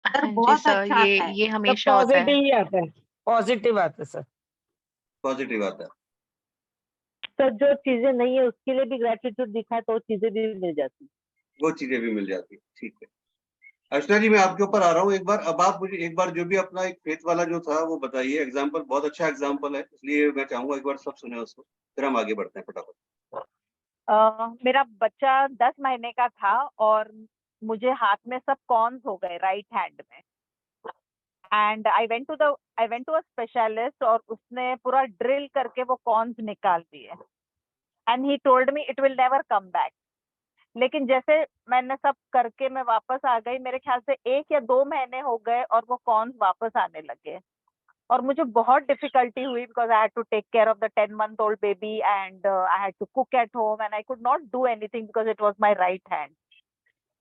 S4: सर
S7: हाँ जी
S4: बहुत
S7: सर,
S4: अच्छा आता है।
S7: ये
S9: सब
S7: हमेशा होता है।
S9: पॉजिटिव ही आता है, पॉजिटिव आता है सर।
S1: पॉजिटिव आता है।
S9: तो जो चीजें नहीं है उसके लिए भी ग्रेटिट्यूड दिखाए तो वो चीजें भी मिल जाती है।
S1: वो चीजें भी मिल जाती है। ठीक है अर्चना जी, मैं आपके ऊपर आ रहा हूँ एक बार। अब आप मुझे एक बार जो भी अपना एक फेथ वाला जो था वो बताइए। एग्जाम्पल बहुत अच्छा एग्जाम्पल है, इसलिए मैं चाहूंगा एक बार सब सुने उसको, फिर हम आगे बढ़ते हैं फटाफट।
S9: मेरा बच्चा 10 महीने का था और मुझे हाथ में सब कॉर्न्स हो गए राइट हैंड में। And I went to a specialist और उसने पूरा ड्रिल करके वो कॉर्न्स निकाल दिए। And he told me it will never come back. लेकिन जैसे मैंने सब करके मैं वापस आ गई, मेरे ख्याल से 1 या 2 महीने हो गए और वो कॉर्न्स वापस आने लगे। और मुझे बहुत डिफिकल्टी हुई because I had to take care of the 10-month-old baby and I had to cook at home and I could not do anything because it was my right hand.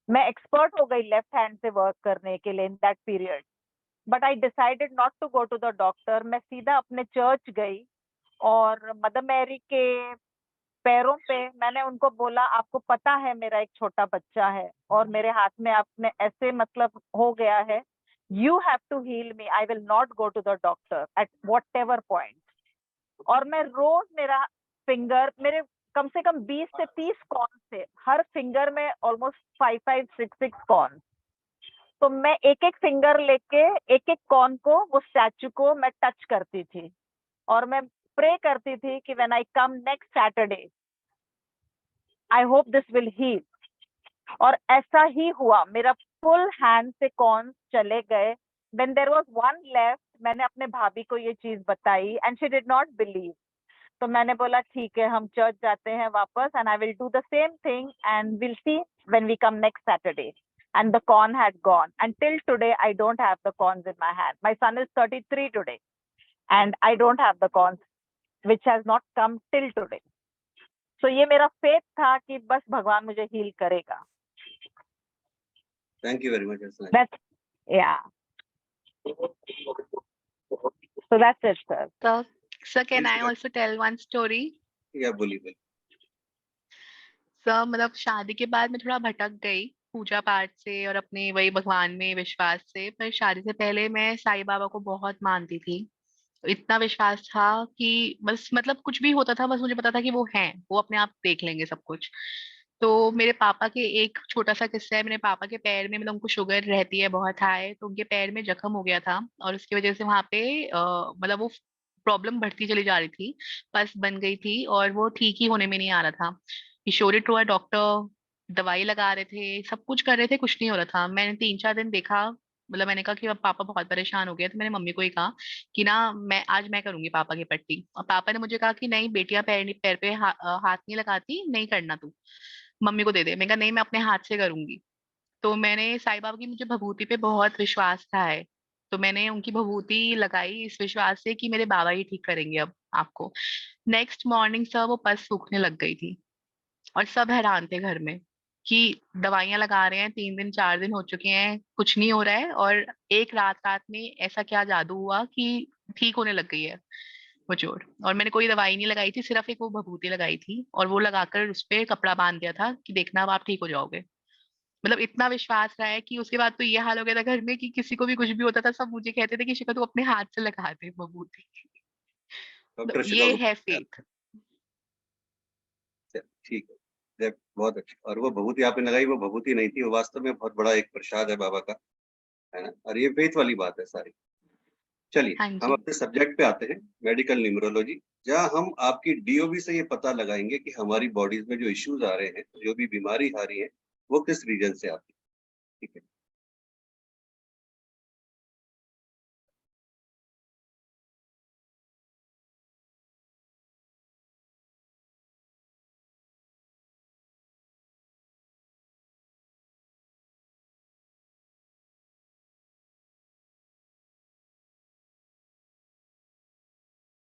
S9: मैं expert हो गई left hand से work करने के लिए in that period, but I decided not to go to the doctor. मैं सीधा अपने चर्च गई और मदर मैरी के पैरों पे मैंने उनको बोला, आपको पता है मेरा एक छोटा बच्चा है और मेरे हाथ में आपने ऐसे मतलब हो गया है, you have to heal me, I will not go to the doctor at whatever point. और मैं रोज मेरा फिंगर, मेरे कम से कम 20 से 30 कॉर्न थे, हर फिंगर में ऑलमोस्ट 5-5, 6-6 कॉर्न। तो मैं एक एक फिंगर लेके एक एक कॉर्न को, वो स्टैचू को मैं टच करती थी और मैं प्रे करती थी कि when I come next Saturday I hope this will heal. और ऐसा ही हुआ, मेरा फुल हैंड से कॉर्न चले गए। When there was one left, मैंने अपने भाभी को ये चीज बताई and she did not believe. तो मैंने बोला ठीक है, हम चर्च जाते हैं वापस and I will do the same thing and will see when we come next Saturday. And the corn had gone. And till today, I don't have the corns in my hand. My son is 33 today, and I don't have the corns, which has not come till today. So ये मेरा faith था कि बस भगवान मुझे heal करेगा.
S1: Thank you very much Archana ji.
S9: That's, yeah. So that's it, sir.
S7: So, sir, can I
S1: Please,
S7: also tell one story?
S1: या बोलिए।
S7: सर मतलब शादी के बाद मैं थोड़ा भटक गई पूजा पाठ से और अपने वही भगवान में विश्वास से। पर शादी से पहले मैं साईं बाबा को बहुत मानती थी। इतना विश्वास था कि बस मतलब कुछ भी होता था, बस मुझे पता था कि वो हैं, वो अपने आप देख लेंगे सब कुछ। तो मेरे पापा के एक छोटा सा किस्सा है। मेरे पापा के पैर में, मतलब उनको शुगर रहती है बहुत हाई, तो उनके पैर में जख्म हो गया था और उसकी वजह से वहां पे मतलब वो प्रॉब्लम बढ़ती चली जा रही थी, पस बन गई थी और वो ठीक ही होने में नहीं आ रहा था। किशोरी टू डॉक्टर, दवाई लगा रहे थे, सब कुछ कर रहे थे, कुछ नहीं हो रहा था। मैंने 3-4 दिन देखा, मतलब मैंने कहा कि अब पापा बहुत परेशान हो गए, तो मैंने मम्मी को ही कहा कि ना मैं करूंगी पापा की पट्टी। और पापा ने मुझे कहा कि नहीं बेटियां पैर पे हाथ नहीं लगाती, नहीं करना तू, मम्मी को दे दे। मैंने कहा नहीं, मैं अपने हाथ से करूंगी। तो मैंने साईं बाबा की, मुझे भभूति पे बहुत विश्वास था है, तो मैंने उनकी भभूति लगाई इस विश्वास से कि मेरे बाबा ही ठीक करेंगे अब आपको। नेक्स्ट मॉर्निंग सर वो पस सूखने लग गई थी और सब हैरान थे घर में कि दवाइयां लगा रहे हैं, 3 दिन 4 दिन हो चुके हैं, कुछ नहीं हो रहा है। और एक रात रात में ऐसा क्या जादू हुआ कि ठीक होने लग गई है वो चोट। और मैंने कोई दवाई नहीं लगाई थी, सिर्फ एक वो भभूति लगाई थी और वो लगाकर उस पे कपड़ा बांध दिया था कि देखना अब आप ठीक हो जाओगे। मतलब इतना विश्वास रहा है कि उसके बाद तो ये हाल हो गया था घर में कि किसी को भी कुछ भी होता था, सब मुझे कहते थे कि शिखा तू अपने हाथ से लगा दे भभूति। तो
S1: डॉक्टर शिखा
S7: ये
S1: को
S7: है फेथ।
S1: ठीक है, बहुत अच्छा। और वो भभूति आपने लगाई, वो भभूति नहीं थी, वो वास्तव में बहुत बड़ा एक प्रसाद है बाबा का। है ना, और ये फेथ वाली बात है सारी। चलिए
S7: हाँ
S1: हम
S7: जी।
S1: अपने सब्जेक्ट पे आते हैं, मेडिकल न्यूमरोलॉजी, जहाँ हम आपकी डीओबी से ये पता लगाएंगे कि हमारी बॉडीज में जो इश्यूज आ रहे हैं, जो भी बीमारी आ रही है, वो किस रीजन से आती है। ठीक है,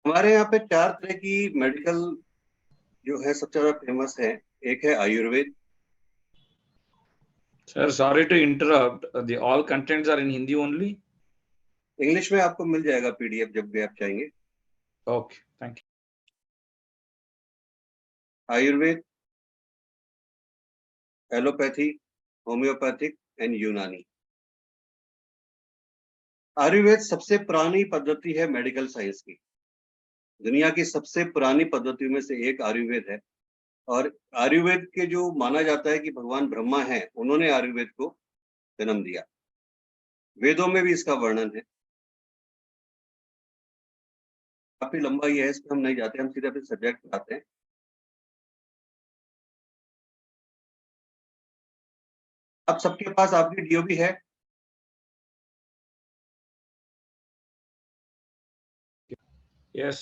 S1: हमारे यहाँ पे 4 तरह की मेडिकल जो है सबसे ज्यादा फेमस है। एक है Ayurveda.
S10: Sir, sorry to interrupt. The all contents are in Hindi only.
S1: English में आपको मिल जाएगा पीडीएफ जब भी आप चाहेंगे।
S10: Okay, thank you.
S1: Ayurveda, allopathy, homeopathic and यूनानी। आयुर्वेद सबसे पुरानी पद्धति है मेडिकल साइंस की। दुनिया की सबसे पुरानी पद्धतियों में से एक आयुर्वेद है, और आयुर्वेद के जो माना जाता है कि भगवान ब्रह्मा हैं, उन्होंने आयुर्वेद को जन्म दिया। वेदों में भी इसका वर्णन है। काफी लंबा ये है, इस पर हम नहीं जाते, हम सीधे अपने सब्जेक्ट पे आते हैं। अब सबके पास आपकी डीओबी है।
S10: Yes.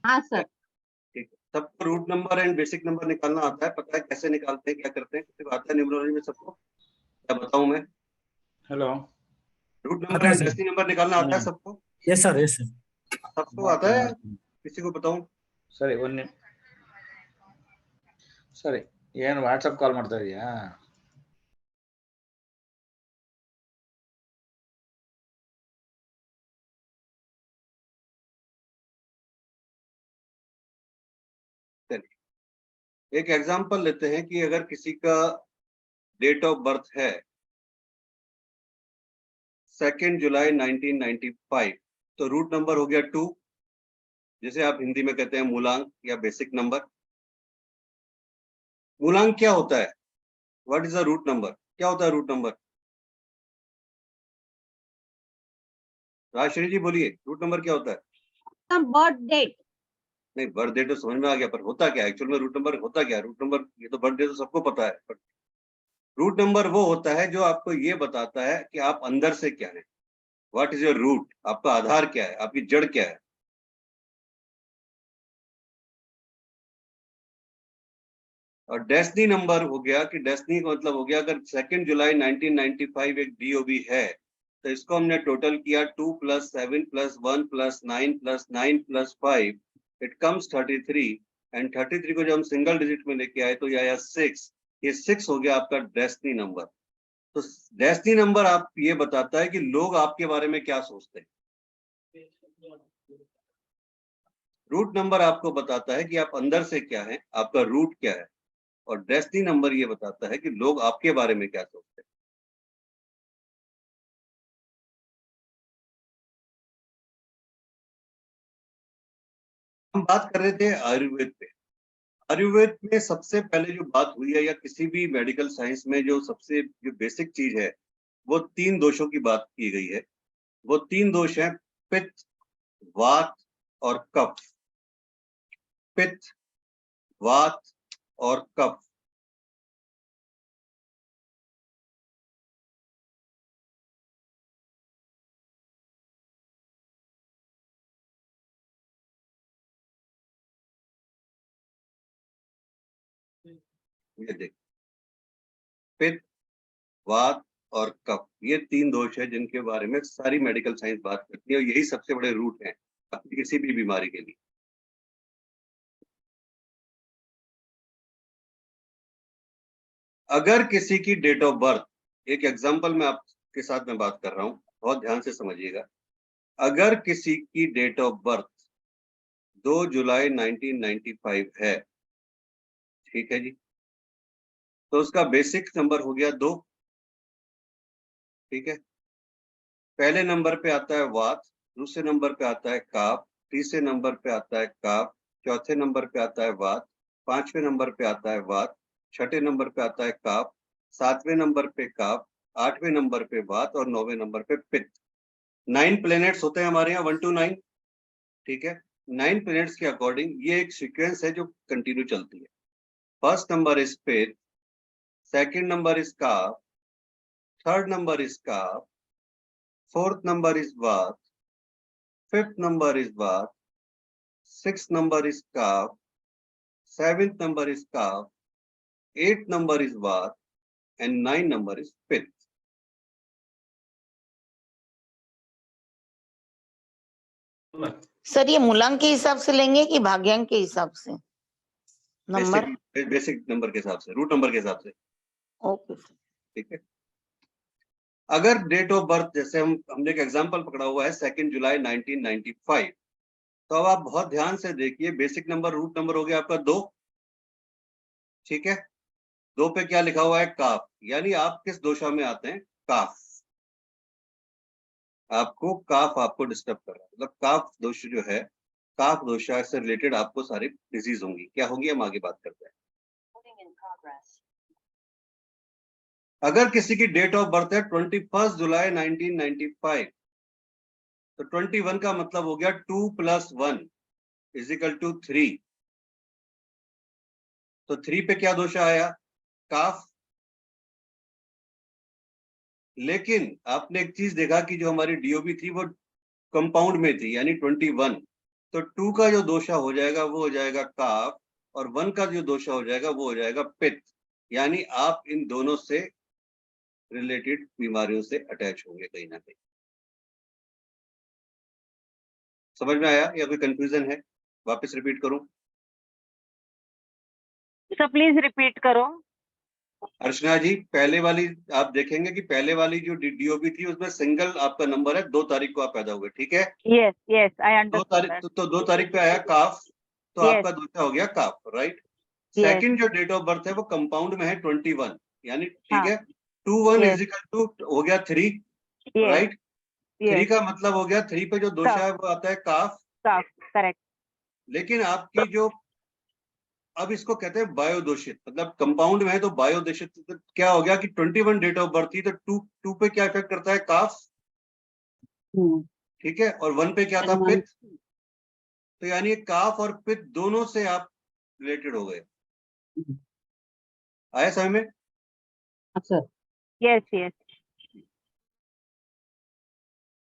S4: हाँ सर।
S1: ठीक है, सबको root number and basic number निकालना आता है, पता है कैसे निकालते हैं, क्या करते हैं, सिर्फ आता है न्यूमरोलॉजी में सबको? क्या बताऊं मैं?
S10: Hello.
S1: Root number and destiny number निकालना आता है सबको?
S6: Yes sir, yes sir.
S1: सबको आता है? किसी को बताऊं?
S10: Sorry, one minute. Sorry, ಏನು ವಾಟ್ಸಪ್ ಕಾಲ್ ಮಾಡ್ತಾ ಇದೀಯಾ?
S1: एक एग्जांपल लेते हैं कि अगर किसी का डेट ऑफ बर्थ है 2 जुलाई 1995, तो रूट नंबर हो गया 2, जिसे आप हिंदी में कहते हैं मूलांक या बेसिक नंबर। मूलांक क्या होता है? What is the root number? क्या होता है रूट नंबर? राजश्री जी बोलिए, रूट नंबर क्या होता है?
S4: Birth date.
S1: नहीं, बर्थ डेट तो समझ में आ गया, पर होता क्या एक्चुअल में? रूट नंबर होता क्या? रूट नंबर, ये तो बर्थ डेट तो सबको पता है, पर रूट नंबर वो होता है जो आपको ये बताता है कि आप अंदर से क्या है। What is your root? आपका आधार क्या है, आपकी जड़ क्या है। और डेस्टिनी नंबर हो गया कि डेस्टिनी का मतलब हो गया, अगर 2 जुलाई 1995 एक डीओबी है, तो इसको हमने टोटल किया 2 + 7 + 1 + 9 + 9 + 5, इट कम्स 33, एंड 33 को जब हम सिंगल डिजिट में लेके आए तो ये आया 6। ये 6 हो गया आपका डेस्टिनी नंबर। तो डेस्टिनी नंबर आप ये बताता है कि लोग आपके बारे में क्या सोचते हैं। रूट नंबर आपको बताता है कि आप अंदर से क्या है, आपका रूट क्या है, और डेस्टिनी नंबर ये बताता है कि लोग आपके बारे में क्या सोचते हैं। हम बात कर रहे थे आयुर्वेद पे। आयुर्वेद में सबसे पहले जो बात हुई है, या किसी भी मेडिकल साइंस में जो सबसे जो बेसिक चीज है, वो 3 दोषों की बात की गई है। वो 3 दोष हैं पित्त, वात और कफ। पित्त, वात और कफ। ये देख, पित्त, वात और कफ, ये 3 दोष है जिनके बारे में सारी मेडिकल साइंस बात करती है, और यही सबसे बड़े रूट हैं अपनी किसी भी बीमारी के लिए। अगर किसी की डेट ऑफ बर्थ, एक एग्जांपल में आपके साथ में बात कर रहा हूं, बहुत ध्यान से समझिएगा। अगर किसी की डेट ऑफ बर्थ 2 जुलाई 1995 है, ठीक है जी, तो उसका बेसिक नंबर हो गया 2। ठीक है, पहले नंबर पे आता है वात, दूसरे नंबर पे आता है काफ, तीसरे नंबर पे आता है काफ, चौथे नंबर पे आता है वात, पांचवें नंबर पे आता है वात, छठे नंबर पे आता है काफ, सातवें नंबर पे काफ, 8वें नंबर पे वात और 9वें नंबर पे पित्त। 9 प्लैनेट्स होते हैं हमारे यहाँ 1 to 9, ठीक है। 9 प्लैनेट्स के अकॉर्डिंग ये एक सीक्वेंस है जो कंटिन्यू चलती है। First number is pitta, second number is kapha, third number is kapha, fourth number is vata, fifth number is vata, sixth number is kapha, seventh number is kapha, eighth number is vata and 9 number is pitta.
S11: Sir ये मूलांक के हिसाब से लेंगे कि भाग्यांक के हिसाब से नंबर?
S1: बेसिक नंबर के हिसाब से, रूट नंबर के हिसाब से।
S11: Okay sir.
S1: ठीक है। अगर डेट ऑफ बर्थ, जैसे हमने एक एग्जांपल पकड़ा हुआ है 2 जुलाई 1995, तो अब आप बहुत ध्यान से देखिए, बेसिक नंबर रूट नंबर हो गया आपका 2, ठीक है। 2 पे क्या लिखा हुआ है? काफ, यानी आप किस दोषा में आते हैं? काफ। आपको काफ आपको डिस्टर्ब कर रहा है, मतलब काफ दोष जो है, काफ दोषा से रिलेटेड आपको सारी डिजीज होंगी। क्या होगी हम आगे बात करते हैं। अगर किसी की डेट ऑफ बर्थ है 21 जुलाई 1995, तो 21 का मतलब हो गया 2 + 1 = 3। तो 3 पे क्या दोषा आया? काफ। लेकिन आपने एक चीज देखा कि जो हमारी डीओबी थी वो कंपाउंड में थी, यानी 21। तो 2 का जो दोषा हो जाएगा वो हो जाएगा काफ, और 1 का जो दोषा हो जाएगा वो हो जाएगा पित्त। यानी आप इन दोनों से रिलेटेड बीमारियों से अटैच होंगे कहीं ना कहीं। समझ में आया या कोई कंफ्यूजन है? वापस रिपीट करूं?
S9: सर प्लीज रिपीट करो।
S1: अर्चना जी, पहले वाली आप देखेंगे कि पहले वाली जो डीओबी थी उसमें सिंगल आपका नंबर है, 2 तारीख को आप पैदा हुए, ठीक है।
S9: यस यस आई
S1: 2
S9: अंडरस्टैंड
S1: तारीख तो 2 तारीख पे आया काफ, तो
S9: Yes.
S1: आपका दोषा हो गया काफ, राइट।
S9: Yes.
S1: सेकंड जो डेट ऑफ बर्थ है वो कंपाउंड में है 21, यानी ठीक
S9: हाँ.
S1: है। 21
S9: Yes.
S1: = हो गया 3,
S9: Yes.
S1: राइट। 3
S9: Yes.
S1: का मतलब हो गया 3 पे जो दोषा है वो आता है काफ।
S9: करेक्ट।
S1: लेकिन आपकी जो, अब इसको कहते हैं बायोदोषित, मतलब कंपाउंड में है तो बायोदोषित। तो क्या हो गया कि 21 डेट ऑफ बर्थ थी, तो 2 पे क्या इफेक्ट करता है? काफ, ठीक है। और 1 पे क्या था? पित्त। तो यानी काफ और पित्त दोनों से आप रिलेटेड हो गए। आया समझ में?
S4: Sir
S9: yes yes.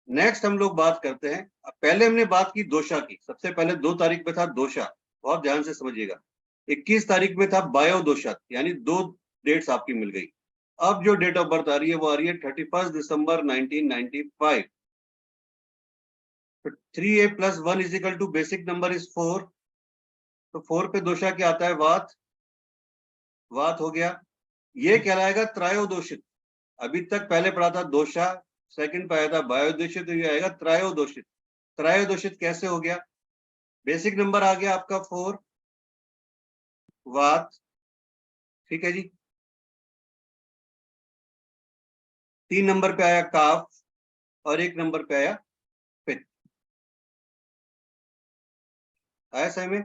S1: नेक्स्ट हम लोग बात करते हैं, पहले हमने बात की दोषा की। सबसे पहले 2 तारीख पे था दोषा, बहुत ध्यान से समझिएगा। 21 तारीख में था बायोदोषा, यानी 2 डेट्स आपकी मिल गई। अब जो डेट ऑफ बर्थ आ रही है वो आ रही है 31 दिसंबर 1995। तो 3a + 1 = बेसिक नंबर इज 4। तो 4 पे दोषा क्या आता है? वात। वात हो गया। ये कहलाएगा त्रयोदोषित। अभी तक पहले पढ़ा था दोषा, सेकंड पे आया था बायोदोषित, तो ये आएगा त्रयोदोषित। त्रयोदोषित कैसे हो गया? बेसिक नंबर आ गया आपका 4, वात, ठीक है जी। 3 नंबर पे आया काफ, और 1 नंबर पे आया पित्त। आया समझ में?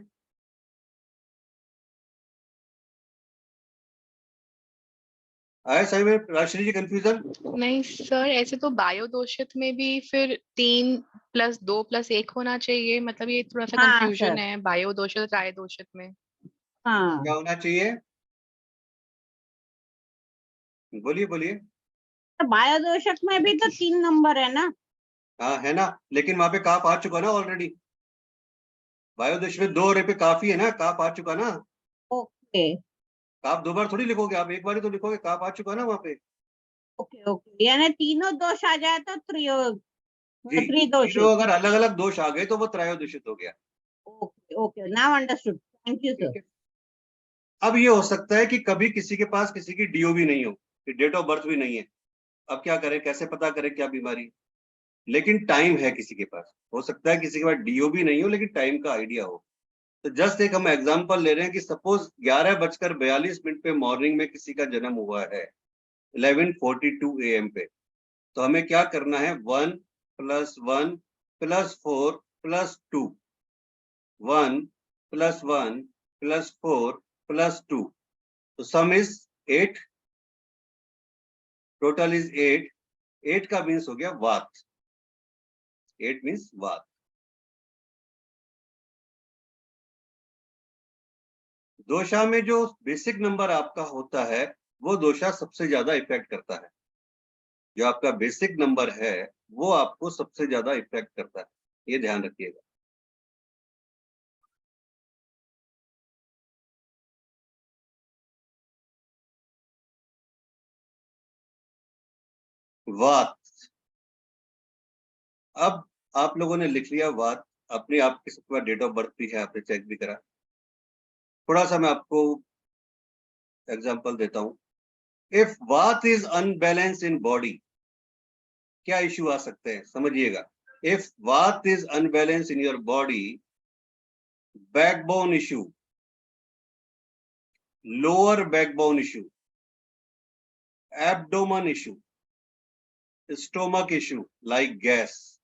S1: आया समझ में राशि जी? कंफ्यूजन
S7: नहीं सर, ऐसे तो बायोदोषित में भी फिर 3 + 2 + 1 होना चाहिए। मतलब ये थोड़ा सा
S4: हाँ,
S7: कंफ्यूजन
S4: सर।
S7: है बायोदोषित त्रायोदोषित में।
S4: हाँ,
S1: क्या होना चाहिए? बोलिए बोलिए।
S4: तो बायोदोषक में भी तो 3 नंबर है ना?
S1: हाँ है ना, लेकिन वहां पे काफ आ चुका ना ऑलरेडी। बायोदोष में 2 पे काफी है ना, काफ आ चुका ना।
S4: ओके
S1: काफ 2 बार थोड़ी लिखोगे आप, एक बार ही तो लिखोगे। काफ आ चुका ना वहां पे।
S4: ओके ओके, यानी तीनों दोष आ जाए तो
S1: जी,
S4: त्रिदोषित।
S1: तीनों अगर अलग अलग दोष आ गए तो वो त्रयोदोषित हो गया।
S4: Okay okay, now understood, thank you
S1: ठीक
S4: सर।
S1: है। अब ये हो सकता है कि कभी किसी के पास किसी की डीओ भी नहीं हो, डेट ऑफ बर्थ भी नहीं है। अब क्या करें, कैसे पता करें क्या बीमारी? लेकिन टाइम है किसी के पास। हो सकता है किसी के पास डीओ भी नहीं हो लेकिन टाइम का आइडिया हो। तो जस्ट एक हम एग्जांपल ले रहे हैं कि सपोज 11:42 पे मॉर्निंग में किसी का जन्म हुआ है 11:42 AM पे। तो हमें क्या करना है? 1 + 1 + 4 + 2, 1 + 1 + 4 + 2, तो सम इज 8। Total is 8. 8 का मीन्स हो गया वात. 8 मीन्स वात. दोषा में जो बेसिक नंबर आपका होता है वो दोषा सबसे ज्यादा इफेक्ट करता है. जो आपका बेसिक नंबर है वो आपको सबसे ज्यादा इफेक्ट करता है, ये ध्यान रखिएगा. वात. अब आप लोगों ने लिख लिया वात. अपने आपके सबके पास डेट ऑफ बर्थ भी है, आपने चेक भी करा. थोड़ा सा मैं आपको एग्जांपल देता हूं. इफ वात इज अनबैलेंस इन बॉडी, क्या इश्यू आ सकते हैं समझिएगा. इफ वात is unbalance in your body, backbone issue, lower backbone issue, abdomen issue, stomach issue like gas,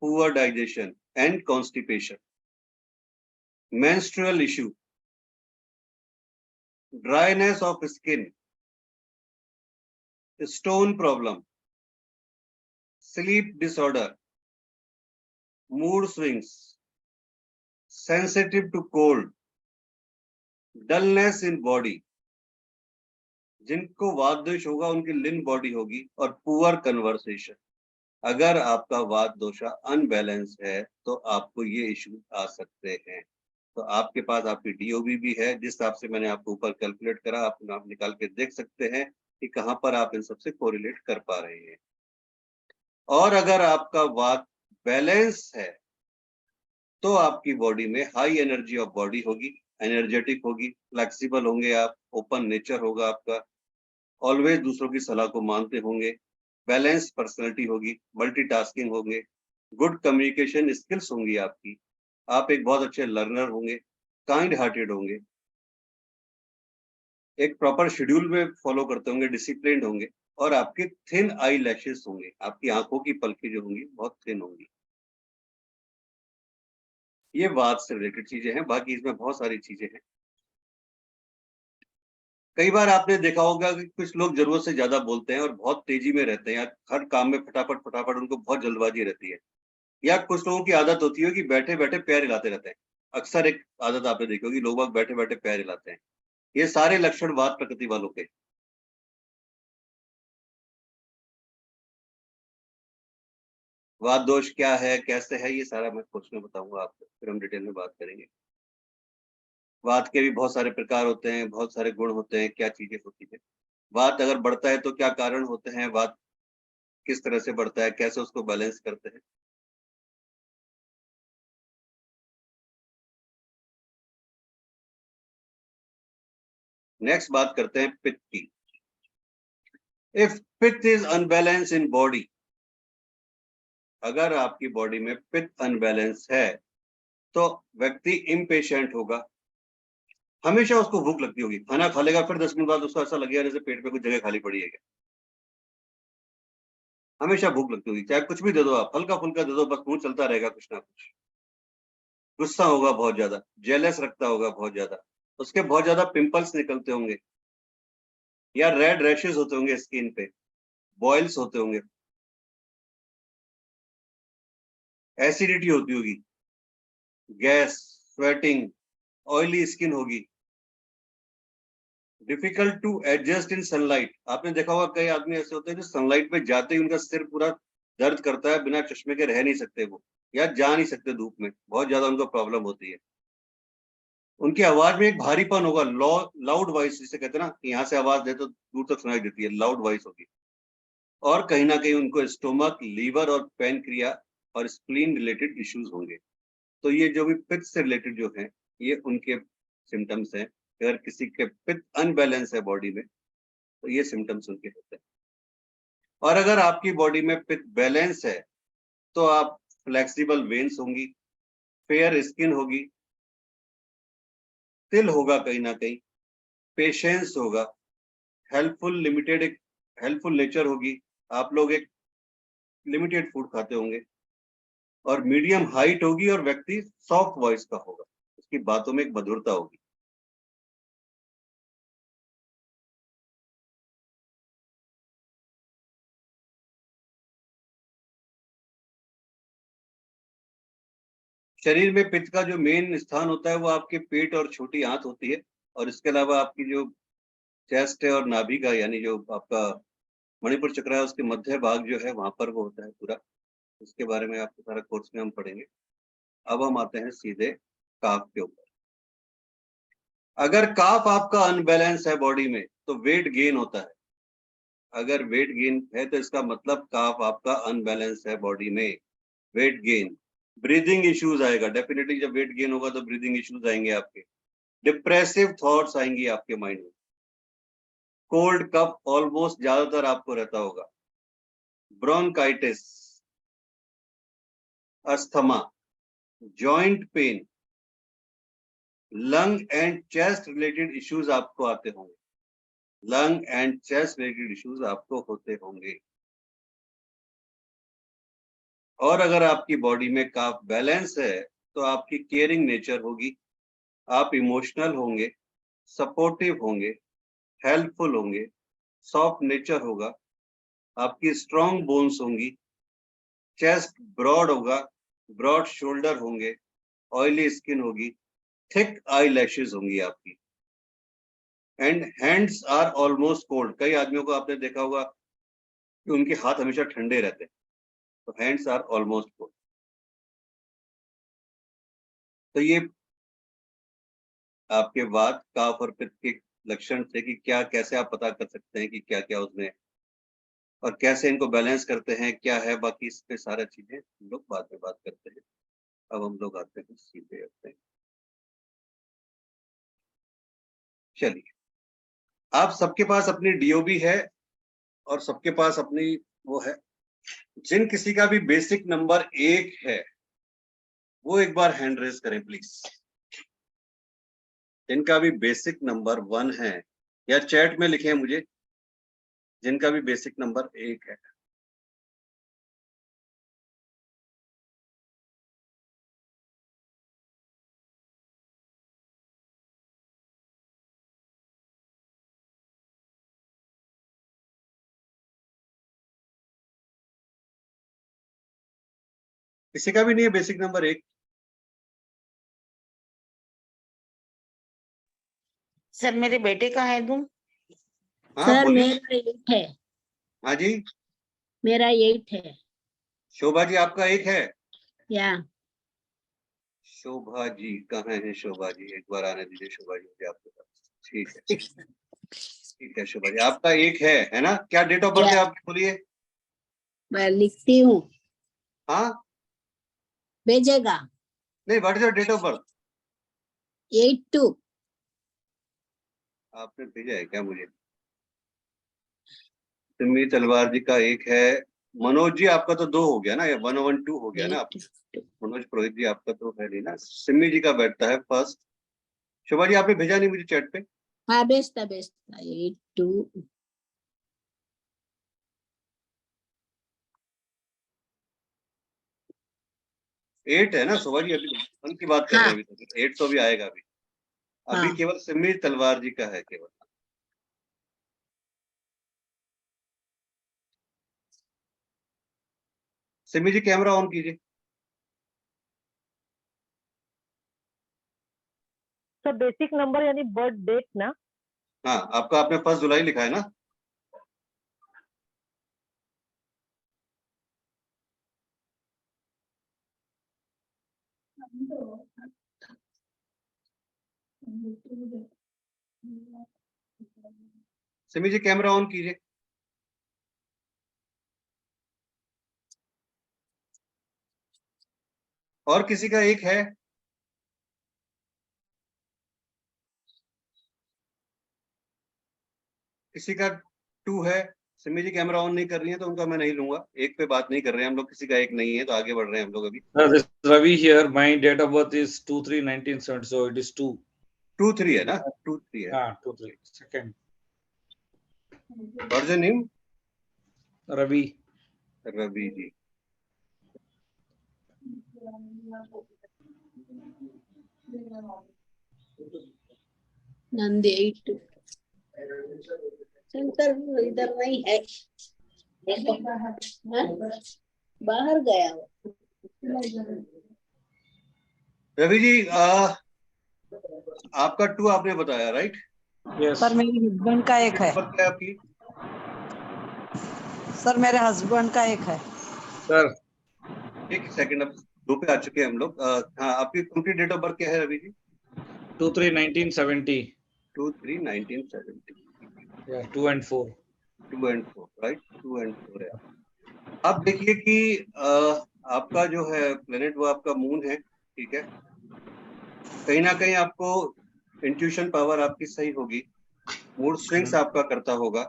S1: poor digestion and constipation, menstrual issue, dryness of skin, stone problem, sleep disorder, mood swings, sensitive to cold, dullness in body. जिनको वात दोष होगा उनकी लिन body होगी. और poor conversation. अगर आपका वात दोषा अनबैलेंस है तो आपको ये इश्यू आ सकते हैं. तो आपके पास आपकी डीओबी भी है, जिस हिसाब से मैंने आपको ऊपर कैलकुलेट करा, आप निकाल के देख सकते हैं कि कहां पर आप इन सबसे कोरिलेट कर पा रहे हैं. और अगर आपका वात बैलेंस है तो आपकी बॉडी में हाई एनर्जी ऑफ बॉडी होगी, एनर्जेटिक होगी, फ्लेक्सिबल होंगे आप, ओपन नेचर होगा आपका, ऑलवेज दूसरों की सलाह को मानते होंगे, बैलेंस पर्सनैलिटी होगी, मल्टीटास्किंग होंगे, गुड कम्युनिकेशन स्किल्स होंगी आपकी, आप एक बहुत अच्छे लर्नर होंगे, काइंड हार्टेड होंगे, एक प्रॉपर शेड्यूल में फॉलो करते होंगे, डिसिप्लिन्ड होंगे, और आपके थिन आई लैशेस होंगे. आपकी आंखों की पलकें जो होंगी बहुत थिन होंगी. ये वात से रिलेटेड चीजें हैं. बाकी इसमें बहुत सारी चीजें हैं. कई बार आपने देखा होगा कि कुछ लोग जरूरत से ज्यादा बोलते हैं और बहुत तेजी में रहते हैं, या हर काम में फटाफट फटाफट उनको बहुत जल्दबाजी रहती है. या कुछ लोगों की आदत होती है कि बैठे बैठे पैर हिलाते रहते हैं. अक्सर एक आदत आपने देखी होगी, लोग बाग बैठे बैठे पैर हिलाते हैं. ये सारे लक्षण वात प्रकृति वालों के. वात दोष क्या है, कैसे है, ये सारा मैं कुछ में बताऊंगा आपको, फिर हम डिटेल में बात करेंगे. वात के भी बहुत सारे प्रकार होते हैं, बहुत सारे गुण होते हैं, क्या चीजें होती है. वात अगर बढ़ता है तो क्या कारण होते हैं, वात किस तरह से बढ़ता है, कैसे उसको बैलेंस करते हैं. नेक्स्ट बात करते हैं पित्त की. इफ पित्त इज अनबैलेंस इन बॉडी, अगर आपकी बॉडी में पित्त अनबैलेंस है तो व्यक्ति इम्पेशेंट होगा. हमेशा उसको भूख लगती होगी, खाना खा लेगा, फिर 10 मिनट बाद उसको ऐसा लगेगा जैसे पेट में कुछ जगह खाली पड़ी है. हमेशा भूख लगती होगी, चाहे कुछ भी दे दो आप, हल्का फुल्का दे दो, बस मुंह चलता रहेगा कुछ ना कुछ. गुस्सा होगा बहुत ज्यादा, जेलस रखता होगा बहुत ज्यादा, उसके बहुत ज्यादा पिंपल्स निकलते होंगे, या रेड रैशेस होते होंगे स्किन पे, बॉयल्स होते होंगे, एसिडिटी होती होगी, गैस, स्वेटिंग, ऑयली स्किन होगी, difficult to adjust in sunlight. आपने देखा होगा कई आदमी ऐसे होते हैं जो सनलाइट में जाते ही उनका सिर पूरा दर्द करता है, बिना चश्मे के रह नहीं सकते वो, या जा नहीं सकते धूप में, बहुत ज्यादा उनको प्रॉब्लम होती है. उनकी आवाज में एक भारीपन होगा, लाउड वॉइस जिसे कहते हैं ना, कि यहाँ से आवाज दे तो दूर तक सुनाई देती है, लाउड वॉइस होगी. और कहीं ना कहीं उनको स्टोमक, लीवर और पैनक्रिया और स्प्लीन रिलेटेड इश्यूज होंगे. तो ये जो भी पित्त से रिलेटेड जो है, ये उनके सिम्टम्स हैं. अगर किसी के पित्त अनबैलेंस है बॉडी में तो ये सिम्टम्स उनके होते हैं. और अगर आपकी बॉडी में पित्त बैलेंस है तो आप फ्लेक्सिबल वेन्स होंगी, फेयर स्किन होगी, तिल होगा कहीं ना कहीं, पेशेंस होगा, हेल्पफुल नेचर होगी. आप लोग एक लिमिटेड फूड खाते होंगे, और मीडियम हाइट होगी, और व्यक्ति सॉफ्ट वॉइस का होगा, उसकी बातों में एक मधुरता होगी. शरीर में पित्त का जो मेन स्थान होता है वो आपके पेट और छोटी आंत होती है, और इसके अलावा आपकी जो चेस्ट है और नाभि का यानी जो आपका मणिपुर चक्र है उसके मध्य भाग जो है वहां पर वो होता है पूरा। इसके बारे में आपको सारा कोर्स में हम पढ़ेंगे। अब हम आते हैं सीधे काफ के ऊपर। अगर काफ आपका अनबैलेंस है बॉडी में तो वेट गेन होता है। अगर वेट गेन है तो इसका मतलब काफ आपका अनबैलेंस है बॉडी में, वेट गेन। ब्रीदिंग इश्यूज आएगा डेफिनेटली, जब वेट गेन होगा तो ब्रीदिंग इश्यूज आएंगे आपके। डिप्रेसिव थॉट्स आएंगी आपके माइंड में। कोल्ड कफ ऑलमोस्ट ज्यादातर आपको रहता होगा। Bronchitis, asthma, joint pain, lung and chest related issues आपको आते होंगे। Lung and chest related issues आपको होते होंगे। और अगर आपकी बॉडी में काफ बैलेंस है तो आपकी केयरिंग नेचर होगी, आप इमोशनल होंगे, सपोर्टिव होंगे, हेल्पफुल होंगे, सॉफ्ट नेचर होगा, आपकी स्ट्रॉन्ग बोन्स होंगी, चेस्ट ब्रॉड होगा, ब्रॉड शोल्डर होंगे, ऑयली स्किन होगी, थिक आई लैशेज होंगी आपकी, and hands are almost cold. कई आदमियों को आपने देखा होगा कि उनके हाथ हमेशा ठंडे रहते हैं, तो हैंड्स आर ऑलमोस्ट कोल्ड। तो ये आपके वात, काफ और पित्त के लक्षण थे कि क्या, कैसे आप पता कर सकते हैं कि क्या क्या उसमें है और कैसे इनको बैलेंस करते हैं, क्या है। बाकी इस पे सारा चीजें हम लोग बाद में बात करते हैं। अब हम लोग आते हैं सीधे अपने, चलिए आप सबके पास अपनी डीओबी है और सबके पास अपनी वो है। जिन किसी का भी बेसिक नंबर 1 है वो एक बार हैंड रेज करें प्लीज। जिनका भी बेसिक नंबर 1 है या चैट में लिखें मुझे, जिनका भी बेसिक नंबर 1 है। किसी का भी नहीं है बेसिक नंबर 1?
S11: सर मेरे बेटे का है दूं?
S1: हाँ
S12: सर
S1: बोलिए।
S12: मेरा 8 है,
S1: हाँ जी,
S12: मेरा 8 है।
S1: शोभा जी आपका 1 है?
S12: या
S1: शोभा जी कहाँ है? शोभा जी एक बार आने दीजिए। शोभा जी मुझे आपके पास, ठीक है ठीक है। शोभा जी आपका 1 है ना? क्या डेट ऑफ बर्थ है आपकी, बोलिए।
S12: मैं लिखती हूँ,
S1: हाँ
S12: भेजेगा।
S1: नहीं, what is your date of birth?
S12: 82।
S1: आपने भेजा है क्या मुझे? सिमी तलवार जी का 1 है। मनोज जी आपका तो 2 हो गया ना, या 112 हो गया ना आप? मनोज पुरोहित जी आपका तो है नहीं ना। सिमी जी का बैठता है फर्स्ट। शोभा जी आपने भेजा नहीं मुझे चैट पे?
S12: हाँ भेजता 82।
S1: 8 है ना शोभा जी? अभी 1 की बात कर रहे हैं, अभी तो 8 तो अभी आएगा अभी। अभी
S12: हाँ।
S1: केवल सिमी तलवार जी का है केवल। सिमी जी कैमरा ऑन कीजिए।
S9: सर बेसिक नंबर यानी बर्थ डेट ना?
S1: हाँ आपका, आपने 1 जुलाई लिखा है ना? सिमी जी कैमरा ऑन कीजिए। और किसी का 1 है? किसी का 2 है? सिमी जी कैमरा ऑन नहीं कर रही है तो उनका मैं नहीं लूंगा। 1 पे बात नहीं कर रहे हैं हम लोग, किसी का 1 नहीं है तो आगे बढ़ रहे हैं हम लोग अभी।
S10: This Ravi here. My date of birth is 2/3/1970, so it is 2.
S1: 2-3 है ना? 2-3 है।
S10: 2/3. Second.
S1: What's your name?
S10: Ravi.
S1: Ravi ji.
S12: Nandi 82। Centre इधर नहीं है, हाँ? बाहर गया वो।
S1: रवि जी आपका 2 आपने बताया, राइट?
S10: Yes.
S2: सर मेरे हस्बैंड का एक है।
S1: नंबर क्या है आपकी?
S2: सर मेरे हस्बैंड का एक है।
S10: Sir,
S1: एक सेकंड, अब 2 पे आ चुके हैं हम लोग। हाँ, आपकी कंप्लीट डेट ऑफ बर्थ क्या है Ravi ji?
S10: 2/3/1970.
S1: 2/3/1970।
S10: Yeah, 2 and 4.
S1: 2 and 4, right? 2 and 4 है। अब देखिए कि आपका जो है प्लेनेट वो आपका मून है, ठीक है? कहीं ना कहीं आपको इंट्यूशन पावर आपकी सही होगी, मूड स्विंग्स आपका करता होगा,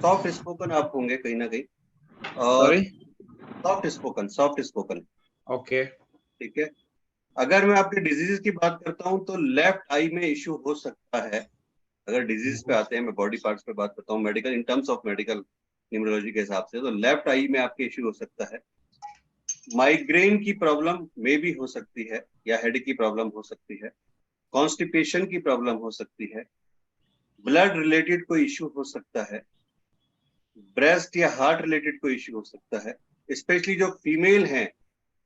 S1: सॉफ्ट स्पोकन आप होंगे कहीं ना कहीं, और
S10: Sorry.
S1: Soft spoken,
S10: Okay.
S1: ठीक है? अगर मैं आपके डिजीज की बात करता हूं तो लेफ्ट आई में इश्यू हो सकता है। अगर डिजीज पे आते हैं, मैं बॉडी पार्ट्स पे बात करता हूँ, medical in terms of medical numerology के हिसाब से, तो लेफ्ट आई में आपके इश्यू हो सकता है। माइग्रेन की प्रॉब्लम में भी हो सकती है, या हेड की प्रॉब्लम हो सकती है, कॉन्स्टिपेशन की प्रॉब्लम हो सकती है, ब्लड रिलेटेड कोई इश्यू हो सकता है, ब्रेस्ट या हार्ट रिलेटेड कोई इश्यू हो सकता है। स्पेशली जो फीमेल हैं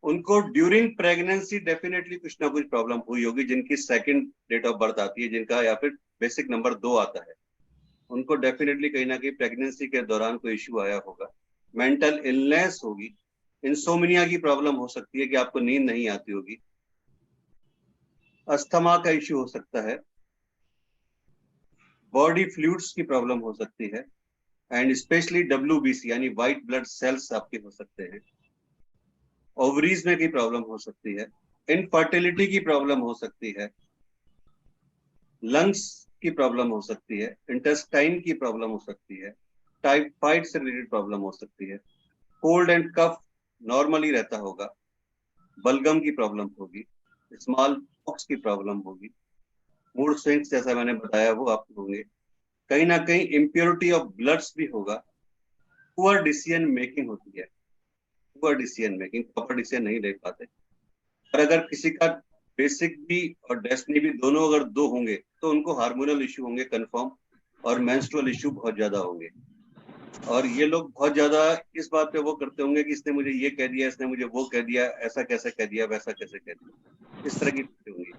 S1: उनको ड्यूरिंग प्रेगनेंसी डेफिनेटली कुछ ना कुछ प्रॉब्लम हुई होगी, जिनकी सेकंड डेट ऑफ बर्थ आती है, जिनका या फिर बेसिक नंबर 2 आता है, उनको डेफिनेटली कहीं ना कहीं प्रेगनेंसी के दौरान कोई इश्यू आया होगा। मेंटल इलनेस होगी, इंसोमिनिया की प्रॉब्लम हो सकती है कि आपको नींद नहीं आती होगी, अस्थमा का इश्यू हो सकता है, बॉडी फ्लूइड्स की प्रॉब्लम हो सकती है, एंड स्पेशली WBC यानी व्हाइट ब्लड सेल्स आपके हो सकते हैं, ओवरीज में की प्रॉब्लम हो सकती है, इनफर्टिलिटी की प्रॉब्लम हो सकती है, लंग्स की प्रॉब्लम हो सकती है, इंटेस्टाइन की प्रॉब्लम हो सकती है, टाइफाइड से रिलेटेड प्रॉब्लम हो सकती है, कोल्ड एंड कफ नॉर्मली रहता होगा, बलगम की प्रॉब्लम होगी, स्मॉल पॉक्स की प्रॉब्लम होगी, मूड स्विंग्स जैसा मैंने बताया वो आपको होंगे, कहीं ना कहीं इम्प्योरिटी ऑफ ब्लड्स भी होगा, पुअर डिसीजन मेकिंग होती है, poor decision making, proper decision नहीं ले पाते। और अगर किसी का बेसिक भी और डेस्टिनी भी दोनों अगर 2 होंगे तो उनको हार्मोनल इश्यू होंगे कंफर्म, और मेंस्ट्रुअल इश्यू बहुत ज्यादा होंगे। और ये लोग बहुत ज्यादा इस बात पे वो करते होंगे कि इसने मुझे ये कह दिया, इसने मुझे वो कह दिया, ऐसा कैसे कह दिया, वैसा कैसे कह दिया, इस तरह की चीजें होंगी।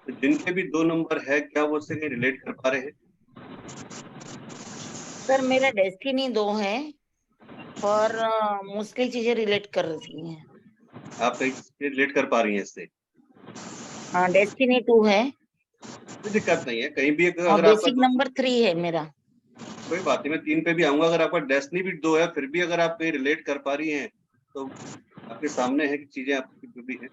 S1: तो जिनके भी 2 नंबर है, क्या वो उससे कहीं रिलेट कर पा रहे हैं?
S11: सर मेरा डेस्टिनी 2 है और मोस्टली चीजें रिलेट कर रही हैं।
S1: आप कहीं रिलेट कर पा रही हैं इससे?
S11: हाँ डेस्टिनी 2 है
S1: कोई दिक्कत नहीं है, कहीं भी
S11: और
S1: अगर आपका
S11: बेसिक नंबर 3 है मेरा।
S1: कोई बात नहीं, मैं 3 पे भी आऊंगा। अगर आपका डेस्टिनी भी 2 है, फिर भी अगर आप कहीं रिलेट कर पा रही हैं तो आपके सामने है कि चीजें आपकी जो भी है।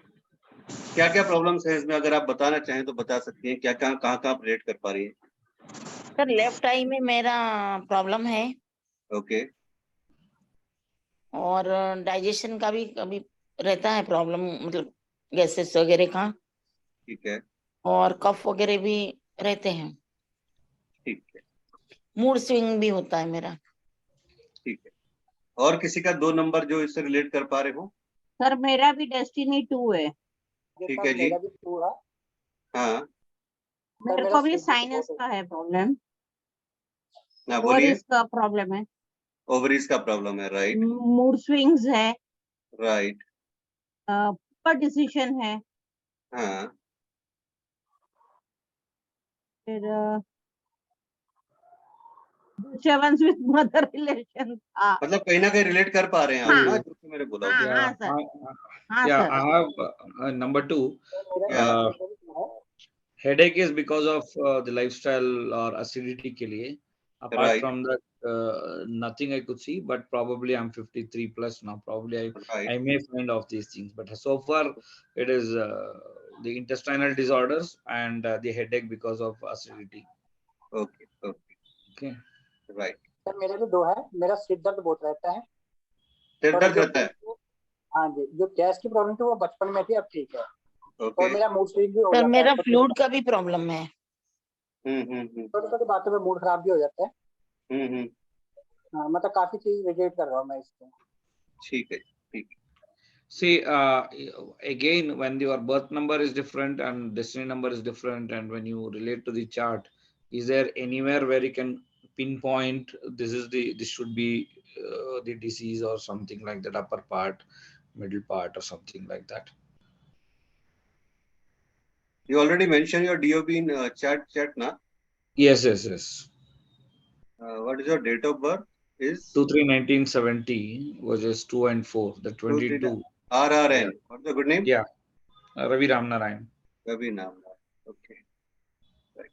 S1: क्या क्या प्रॉब्लम्स है इसमें, अगर आप बताना चाहें तो बता सकती हैं, क्या कहाँ कहाँ रिलेट कर पा रही हैं?
S11: सर लेफ्ट आई में मेरा प्रॉब्लम है
S1: ओके,
S11: और डाइजेशन का भी कभी रहता है प्रॉब्लम, मतलब गैसेस वगैरह का,
S1: ठीक है,
S11: और कफ वगैरह भी रहते हैं।
S1: ठीक है,
S11: मूड स्विंग भी होता है मेरा।
S1: ठीक है। और किसी का 2 नंबर जो इससे रिलेट कर पा रहे हो?
S4: सर मेरा भी डेस्टिनी 2 है।
S1: ठीक है जी, हाँ,
S4: मेरे को भी साइनस का है प्रॉब्लम,
S1: ना
S4: और
S1: बोलिए।
S4: इसका प्रॉब्लम है,
S1: ओवरीज का प्रॉब्लम है, राइट,
S4: मूड स्विंग्स है,
S1: राइट,
S4: पर डिसीजन है,
S1: हाँ,
S4: फिर डिस्टर्बेंस विद मदर रिलेशन था।
S1: मतलब कहीं ना कहीं रिलेट कर पा रहे हैं आप
S4: हाँ,
S1: ना, जो कि मैंने बोला।
S4: हाँ,
S10: Yeah,
S4: हाँ सर, हाँ
S10: yeah,
S4: sir.
S10: I have number 2.
S1: Yeah.
S10: Headache is because of the lifestyle or acidity के लिए. Apart
S1: Right.
S10: from that, nothing I could see. But probably I'm 53 plus now. Probably I may find of these things. But so far, it is the intestinal disorders and the headache because of acidity.
S1: Okay, okay,
S10: Okay.
S1: right.
S13: Sir मेरे भी 2 है, मेरा सिर दर्द बहुत रहता है।
S1: सिर दर्द रहता है?
S13: हाँ जी, जो गैस की प्रॉब्लम थी वो बचपन में थी, अब ठीक है।
S1: Okay.
S13: और मेरा मूड स्विंग भी हो
S11: सर
S13: जाता है।
S11: मेरा फ्लूइड का भी प्रॉब्लम है।
S13: छोटी छोटी बातों में मूड खराब भी हो जाता है। हाँ, मतलब काफी चीज रिलेट कर रहा हूँ मैं इससे।
S1: ठीक है, ठीक है।
S10: See, again, when your birth number is different and destiny number is different, and when you relate to the chart, is there anywhere where you can pinpoint this should be the disease or something like that, upper part, middle part, or something like that?
S1: You already mentioned your DOB in chat na?
S10: Yes.
S1: What is your date of birth? Is
S10: 2/3/1970, which is 2 and 4, the 22.
S1: RRN. What's the good name?
S10: Yeah, Ravi Ramnarayan.
S1: Ravi Ramnarayan. Okay. Right.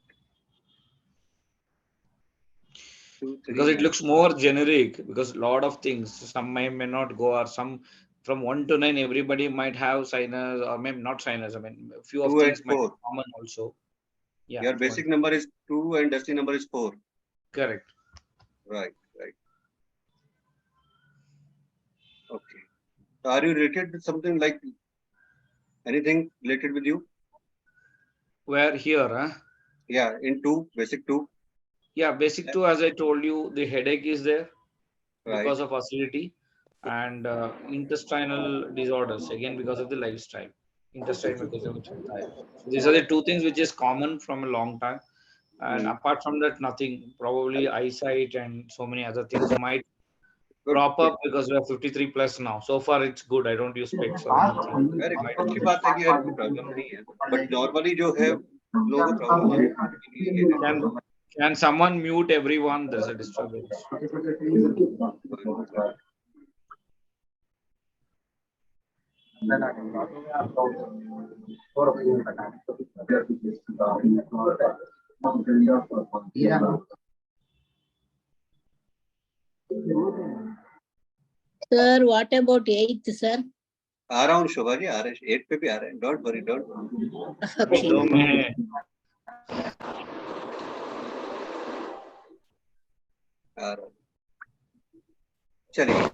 S1: 2, 3,
S10: Because it
S1: 9.
S10: looks more generic, because a lot of things, some may not go, or some from 1 to 9, everybody might have sinus, or maybe not sinus. I mean, a few of
S1: 2 and
S10: things might be
S1: 4.
S10: common also. Yeah.
S1: Your
S10: 2
S1: basic
S10: and
S1: number is 2 and destiny number is 4.
S10: correct.
S1: Right. Okay. So are you related with something like anything related with you?
S10: Where here, huh?
S1: Yeah, in 2, basic 2.
S10: Yeah, basic 2, as I told you, the headache is there
S1: Right.
S10: because of acidity, and intestinal disorders, again because of the lifestyle. Intestinal mucosal. So these are the 2 things which is common from a long time. And apart from that, nothing. Probably eyesight and so many other things might crop up, because we are 53 plus now. So far it's good. I don't use specs or anything.
S1: Very good. अच्छी बात है कि यार कोई problem नहीं है. But normally जो है लोगों को प्रॉब्लम आती है.
S10: Can someone mute everyone? There's a disturbance.
S12: Sir, what about 8th, sir?
S1: आ रहा हूँ शोभा जी, आ रहे हैं 8 पे भी आ रहे हैं. Don't worry, don't.
S12: Okay.
S1: आ रहा हूँ. चलिए,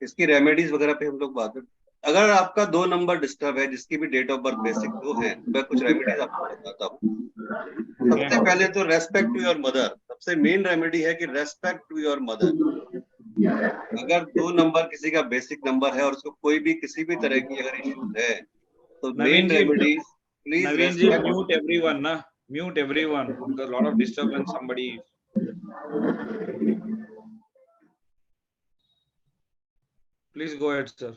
S1: इसकी रेमेडीज वगैरह पे हम लोग बात करें. अगर आपका 2 नंबर डिस्टर्ब है, जिसकी भी डेट ऑफ बर्थ बेसिक 2 है, मैं कुछ रेमेडीज आपको बताता हूँ. सबसे पहले तो रेस्पेक्ट टू योर मदर. सबसे मेन रेमेडी है कि रेस्पेक्ट टू योर मदर. अगर 2 नंबर किसी का बेसिक नंबर है और उसको कोई भी किसी भी तरह की अगर इश्यूज है, तो main remedy please respect.
S10: Mute everyone, na? Mute everyone, because a lot of disturbance. Somebody. Please go ahead, sir.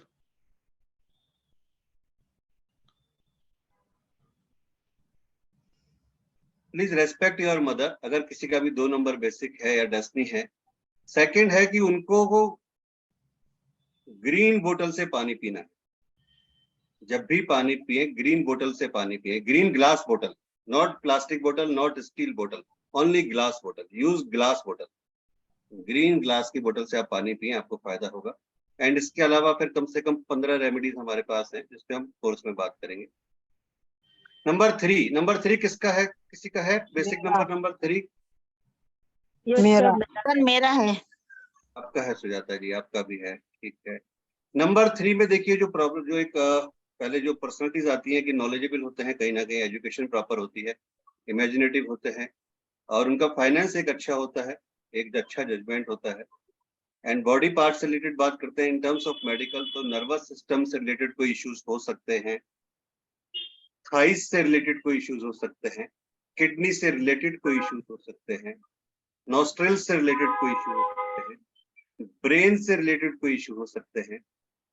S1: Please respect your mother. अगर किसी का भी 2 नंबर बेसिक है या डेस्टिनी है. सेकंड है कि उनको वो ग्रीन बोतल से पानी पीना है. जब भी पानी पिए, ग्रीन बोतल से पानी पिए. ग्रीन ग्लास बोतल, नॉट प्लास्टिक बोतल, नॉट स्टील बोतल, ओनली ग्लास बोतल. यूज ग्लास बोतल. ग्रीन ग्लास की बोतल से आप पानी पिए, आपको फायदा होगा. एंड इसके अलावा फिर कम से कम 15 रेमेडीज हमारे पास हैं, जिसपे हम कोर्स में बात करेंगे. नंबर 3 किसका है? किसी का है बेसिक नंबर 3?
S11: मेरा है.
S1: आपका है सुजाता जी, आपका भी है. ठीक है. नंबर 3 में देखिए जो प्रॉब्लम, जो एक पहले जो पर्सनालिटीज आती हैं कि नॉलेजेबल होते हैं, कहीं ना कहीं एजुकेशन प्रॉपर होती है, इमेजिनेटिव होते हैं, और उनका फाइनेंस एक अच्छा होता है, एक अच्छा जजमेंट होता है. एंड बॉडी पार्ट से रिलेटेड बात करते हैं इन टर्म्स ऑफ मेडिकल, तो नर्वस सिस्टम से रिलेटेड कोई इश्यूज हो सकते हैं, थाइस से रिलेटेड कोई इश्यूज हो सकते हैं, किडनी से रिलेटेड कोई इश्यूज हो सकते हैं, नॉस्ट्रल से रिलेटेड कोई इश्यू हो सकते हैं, ब्रेन से रिलेटेड कोई इश्यू हो सकते हैं,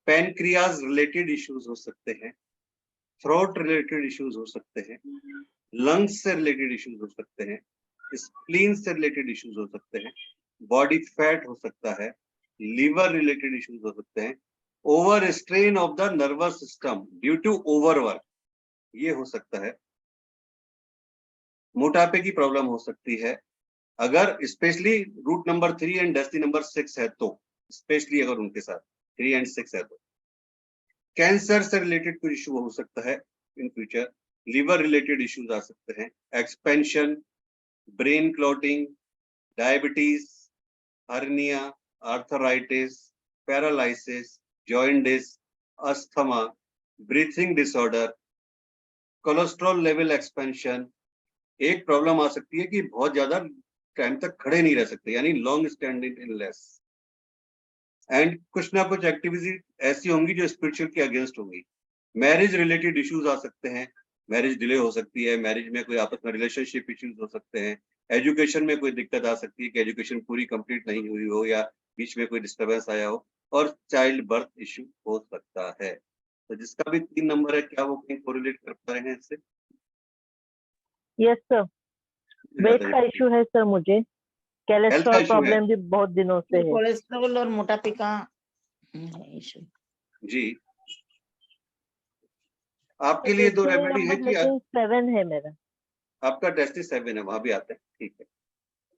S1: पैनक्रियाज रिलेटेड इश्यूज हो सकते हैं, थ्रोट रिलेटेड इश्यूज हो सकते हैं, लंग्स से रिलेटेड इश्यूज हो सकते हैं, स्प्लीन से रिलेटेड इश्यूज हो सकते हैं, बॉडी फैट हो सकता है, लीवर रिलेटेड इश्यूज हो सकते हैं, over strain of the nervous system due to overwork, ये हो सकता है. मोटापे की प्रॉब्लम हो सकती है, अगर specially root number 3 and destiny number 6 है तो, स्पेशली अगर उनके साथ 3 एंड 6 है तो. कैंसर से रिलेटेड कोई इश्यू हो सकता है in future. Liver related issues आ सकते हैं, expansion, brain clotting, diabetes, hernia, arthritis, paralysis, जॉइंटिस, asthma, breathing disorder, cholesterol level expansion. एक प्रॉब्लम आ सकती है कि बहुत ज्यादा टाइम तक खड़े नहीं रह सकते, यानी लॉन्ग स्टैंडिंग इलनेस. एंड कुछ ना कुछ एक्टिविटी ऐसी होंगी जो स्पिरिचुअल के अगेंस्ट होंगी. मैरिज रिलेटेड इश्यूज आ सकते हैं, मैरिज डिले हो सकती है, मैरिज में कोई आपस में रिलेशनशिप इश्यूज हो सकते हैं, एजुकेशन में कोई दिक्कत आ सकती है कि एजुकेशन पूरी कंप्लीट नहीं हुई हो या बीच में कोई डिस्टर्बेंस आया हो, और चाइल्ड बर्थ इश्यू हो सकता है. तो जिसका भी 3 नंबर है, क्या वो कहीं कोरिलेट कर पा रहे हैं इससे?
S9: यस सर, वेट का इशू है सर, मुझे कोलेस्ट्रॉल
S1: issue है?
S9: प्रॉब्लम भी बहुत दिनों से है।
S11: कोलेस्ट्रॉल और मोटापे का इशू।
S1: जी, आपके लिए दो रेमेडी है कि
S9: 7 है मेरा।
S1: आपका टेस्टिस 7 है, वहां भी आते हैं, ठीक है।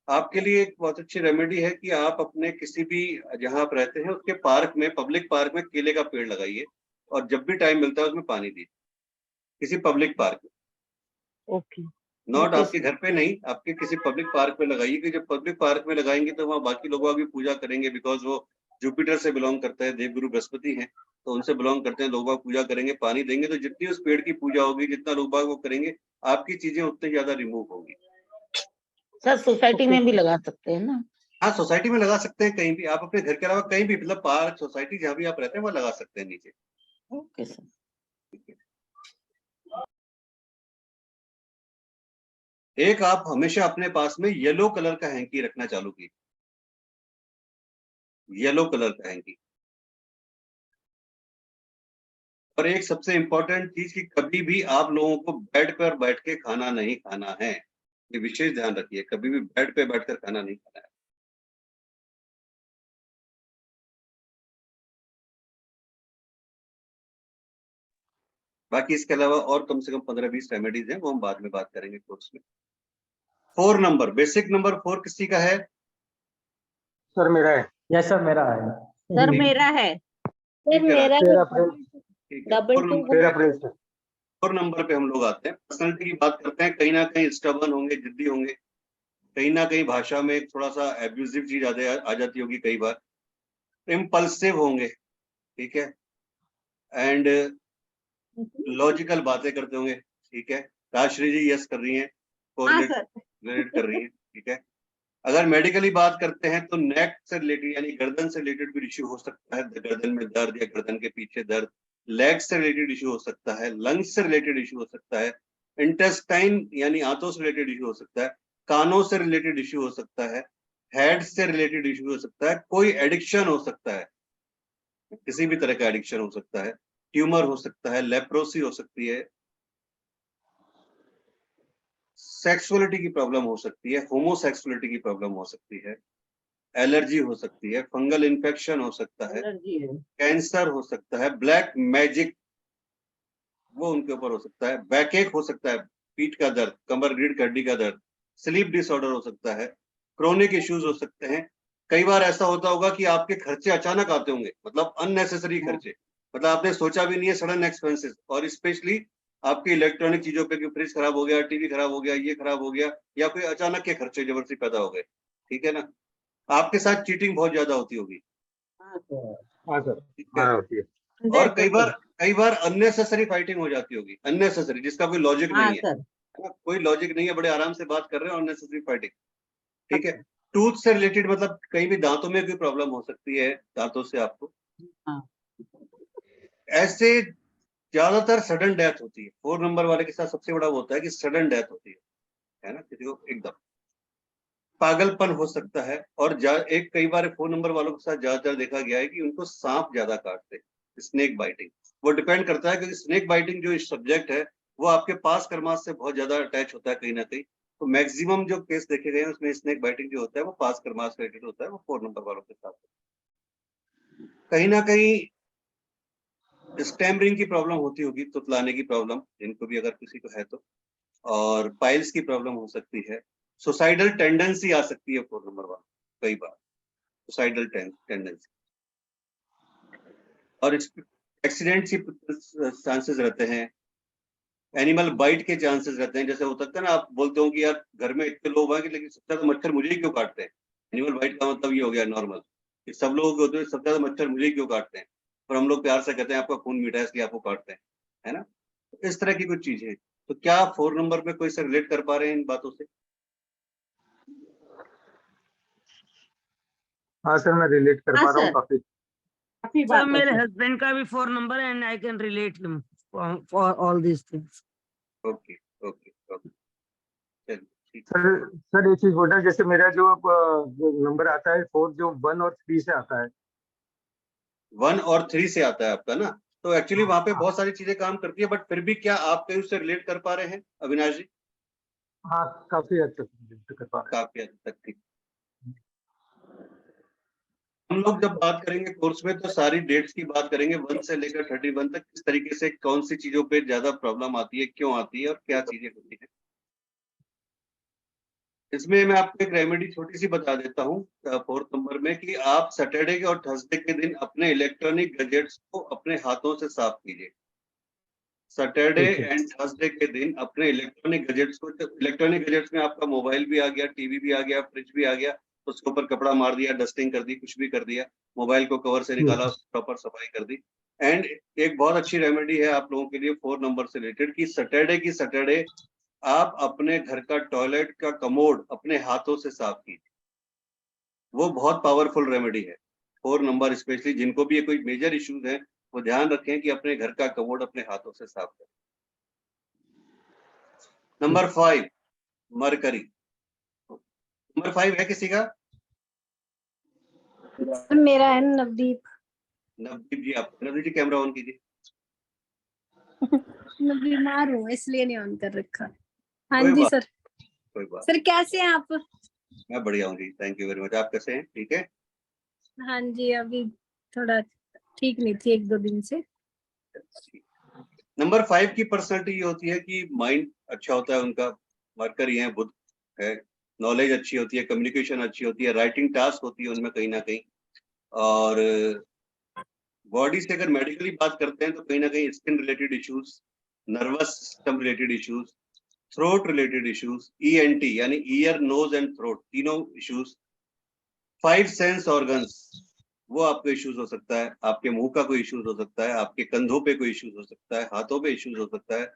S1: आपके लिए एक बहुत अच्छी रेमेडी है कि आप अपने किसी भी जहां आप रहते हैं उसके पार्क में, पब्लिक पार्क में केले का पेड़ लगाइए और जब भी टाइम मिलता है उसमें पानी दीजिए, किसी पब्लिक पार्क में।
S9: ओके।
S1: नॉट आपके घर पे नहीं, आपके किसी पब्लिक पार्क में लगाइए, कि जब पब्लिक पार्क में लगाएंगे तो वहाँ बाकी लोग भी पूजा करेंगे, बिकॉज वो जुपिटर से बिलोंग करते हैं, देवगुरु बृहस्पति हैं, तो उनसे बिलोंग करते हैं, लोग पूजा करेंगे, पानी देंगे, तो जितनी उस पेड़ की पूजा होगी, जितना लोग वो करेंगे, आपकी चीजें उतनी ज्यादा रिमूव होगी।
S11: सर सोसाइटी में भी लगा सकते हैं ना?
S1: हाँ, सोसाइटी में लगा सकते हैं, कहीं भी आप अपने घर के अलावा कहीं भी, मतलब पार्क, सोसाइटी जहाँ भी आप रहते हैं वहाँ लगा सकते हैं नीचे।
S11: Okay sir.
S1: एक आप हमेशा अपने पास में येलो कलर का हैंकी रखना चालू कीजिए, येलो कलर का हैंकी। और एक सबसे इंपॉर्टेंट चीज कि कभी भी आप लोगों को बेड पर बैठ के खाना नहीं खाना है, ये विशेष ध्यान रखिए, कभी भी बेड पे बैठकर खाना नहीं खाना है। बाकी इसके अलावा और कम से कम 15-20 रेमेडीज हैं, वो हम बाद में बात करेंगे कोर्स में। 4 नंबर, बेसिक नंबर 4 किसी का है?
S14: सर मेरा है।
S3: यस सर, मेरा है।
S4: सर मेरा है।
S12: सर मेरा
S14: तेरा फ्रेंड
S1: ठीक है।
S12: डबल
S1: 4
S12: टू
S1: नंबर,
S14: तेरा फ्रेंड सर।
S1: 4 नंबर पे हम लोग आते हैं, पर्सनैलिटी की बात करते हैं। कहीं ना कहीं स्टबर्न होंगे, जिद्दी होंगे, कहीं ना कहीं भाषा में थोड़ा सा एब्यूजिव चीज आ जाती होगी कई बार, इम्पल्सिव होंगे, ठीक है, एंड लॉजिकल बातें करते होंगे, ठीक है। राजश्री जी यस कर रही हैं, रिलेट कर रही हैं, ठीक है। अगर मेडिकली बात करते हैं तो नेक से रिलेटेड यानी गर्दन से रिलेटेड भी इश्यू हो सकता है, गर्दन में दर्द या गर्दन के पीछे दर्द, लेग से रिलेटेड इश्यू हो सकता है, लंग्स से रिलेटेड इश्यू हो सकता है, इंटेस्टाइन यानी आंतों से रिलेटेड इश्यू हो सकता है, कानों से रिलेटेड इश्यू हो सकता है, हेड से रिलेटेड इश्यू हो सकता है, कोई एडिक्शन हो सकता है, किसी भी तरह का एडिक्शन हो सकता है, ट्यूमर हो सकता है, लेप्रोसी हो सकती है, सेक्सुअलिटी की प्रॉब्लम हो सकती है, होमोसेक्सुअलिटी की प्रॉब्लम हो सकती है, एलर्जी हो सकती है, फंगल इन्फेक्शन हो सकता है, कैंसर हो सकता है, ब्लैक मैजिक वो उनके ऊपर हो सकता है, बैकएक हो सकता है, पीठ का दर्द, कमर रीढ़ की हड्डी का दर्द, स्लीप डिसऑर्डर हो सकता है, क्रोनिक इश्यूज हो सकते हैं। कई बार ऐसा होता होगा कि आपके खर्चे अचानक आते होंगे, मतलब अननेसेसरी खर्चे, मतलब आपने सोचा भी नहीं है, सडन एक्सपेंसेस, और स्पेशली आपकी इलेक्ट्रॉनिक चीजों पे, कि फ्रिज खराब हो गया, टीवी खराब हो गया, ये खराब हो गया, या कोई अचानक के खर्चे जबरदस्ती पैदा हो गए, ठीक है ना। आपके साथ चीटिंग बहुत ज्यादा होती होगी,
S14: हाँ सर।
S1: ठीक है।
S14: हाँ होती है।
S1: और कई बार अननेसेसरी फाइटिंग हो जाती होगी, अननेसेसरी जिसका कोई लॉजिक नहीं है, कोई लॉजिक नहीं है, बड़े आराम से बात कर रहे हैं, अननेसेसरी फाइटिंग, ठीक है। टूथ से रिलेटेड मतलब कहीं भी दांतों में कोई प्रॉब्लम हो सकती है, दांतों से आपको, ऐसे ज्यादातर सडन डेथ होती है। 4 नंबर वाले के साथ सबसे बड़ा वो होता है कि सडन डेथ होती है ना, किसी को एकदम पागलपन हो सकता है। और एक कई बार 4 नंबर वालों के साथ ज्यादातर देखा गया है कि उनको सांप ज्यादा काटते हैं, स्नेक बाइटिंग। वो डिपेंड करता है, क्योंकि स्नेक बाइटिंग जो सब्जेक्ट है वो आपके पास कर्मास से बहुत ज्यादा अटैच होता है कहीं ना कहीं, तो मैक्सिमम जो केस देखे गए हैं उसमें स्नेक बाइटिंग जो होता है वो पास कर्मास रिलेटेड होता है, वो 4 नंबर वालों के साथ। कहीं ना कहीं स्टैमरिंग की प्रॉब्लम होती होगी, तुतलाने की प्रॉब्लम, जिनको भी अगर किसी को है तो, और पाइल्स की प्रॉब्लम हो सकती है, सुसाइडल टेंडेंसी आ सकती है 4 नंबर वाला, कई बार सुसाइडल टेंडेंसी, और एक्सीडेंट की चांसेस रहते हैं, एनिमल बाइट के चांसेस रहते हैं। जैसे हो सकता है ना, आप बोलते हो कि यार घर में इतने लोग हैं, लेकिन सबसे ज्यादा मच्छर मुझे ही क्यों काटते हैं। एनिमल बाइट का मतलब ये हो गया नॉर्मल, कि सब लोगों के होते हैं, सबसे ज्यादा मच्छर मुझे ही क्यों काटते हैं, और हम लोग प्यार से कहते हैं आपका खून मीठा है इसलिए आपको काटते हैं, है ना। तो इस तरह की कुछ चीजें। तो क्या 4 नंबर में कोई से रिलेट कर पा रहे हैं इन बातों से?
S14: हाँ सर, मैं रिलेट कर पा रहा हूँ काफी।
S12: सर मेरे हस्बैंड का भी 4 नंबर है and I can relate for all this things.
S1: Okay okay okay, चलिए।
S14: सर एक चीज बोलना, जैसे मेरा जो नंबर आता है 4, जो 1 और 3 से आता है,
S1: 1 और 3 से आता है आपका ना, तो एक्चुअली वहां पे बहुत सारी चीजें काम करती है, बट फिर भी क्या आप कहीं उससे रिलेट कर पा रहे हैं अविनाश जी?
S14: हाँ काफी हद तक कर पा रहे
S1: काफी हद तक ठीक। हम लोग जब बात करेंगे कोर्स में तो सारी डेट्स की बात करेंगे 1 से लेकर 31 तक, किस तरीके से कौन सी चीजों पे ज्यादा प्रॉब्लम आती है, क्यों आती है और क्या चीजें होती है। इसमें मैं आपको एक रेमेडी छोटी सी बता देता हूँ 4th नंबर में, कि आप सैटरडे और थर्सडे के दिन अपने इलेक्ट्रॉनिक गैजेट्स को अपने हाथों से साफ कीजिए। सैटरडे
S14: ठीक है।
S1: एंड थर्सडे के दिन अपने इलेक्ट्रॉनिक गैजेट्स को, इलेक्ट्रॉनिक गैजेट्स में आपका मोबाइल भी आ गया, टीवी भी आ गया, फ्रिज भी आ गया, तो उसके ऊपर कपड़ा मार दिया, डस्टिंग कर दी, कुछ भी कर दिया, मोबाइल को कवर से निकाला, प्रॉपर सफाई कर दी। एंड एक बहुत अच्छी रेमेडी है आप लोगों के लिए 4 नंबर से रिलेटेड, कि सैटरडे आप अपने घर का टॉयलेट का कमोड अपने हाथों से साफ कीजिए। वो बहुत पावरफुल रेमेडी है। 4 नंबर स्पेशली जिनको भी ये कोई मेजर इश्यूज है, वो ध्यान रखें कि अपने घर का कमोड अपने हाथों से साफ करें। Number 5 mercury. नंबर 5 है किसी का?
S15: मेरा है नवदीप।
S1: नवदीप जी, आप नवदीप जी कैमरा ऑन कीजिए।
S15: मैं बीमार हूँ इसलिए नहीं ऑन कर रखा। हाँ
S1: कोई
S15: जी
S1: बात-
S15: सर।
S1: कोई बात,
S15: सर कैसे हैं आप?
S1: मैं बढ़िया हूँ जी, थैंक यू वेरी मच। आप कैसे हैं? ठीक है।
S15: हाँ जी, अभी थोड़ा ठीक नहीं थी 1-2 दिन से।
S1: नंबर 5 की पर्सनैलिटी ये होती है कि माइंड अच्छा होता है उनका, मरकरी है, बुध है, नॉलेज अच्छी होती है, कम्युनिकेशन अच्छी होती है, राइटिंग टास्क होती है उनमें कहीं ना कहीं। और बॉडी से अगर मेडिकली बात करते हैं तो कहीं ना कहीं skin related issues, nervous system related issues, throat related issues, ENT यानी ईयर नोज एंड थ्रोट, तीनों इश्यूज, 5 सेंस ऑर्गन्स, वो आपको इश्यूज हो सकता है, आपके मुंह का कोई इश्यूज हो सकता है, आपके कंधों पे कोई इश्यूज हो सकता है, हाथों पे इश्यूज हो सकता है,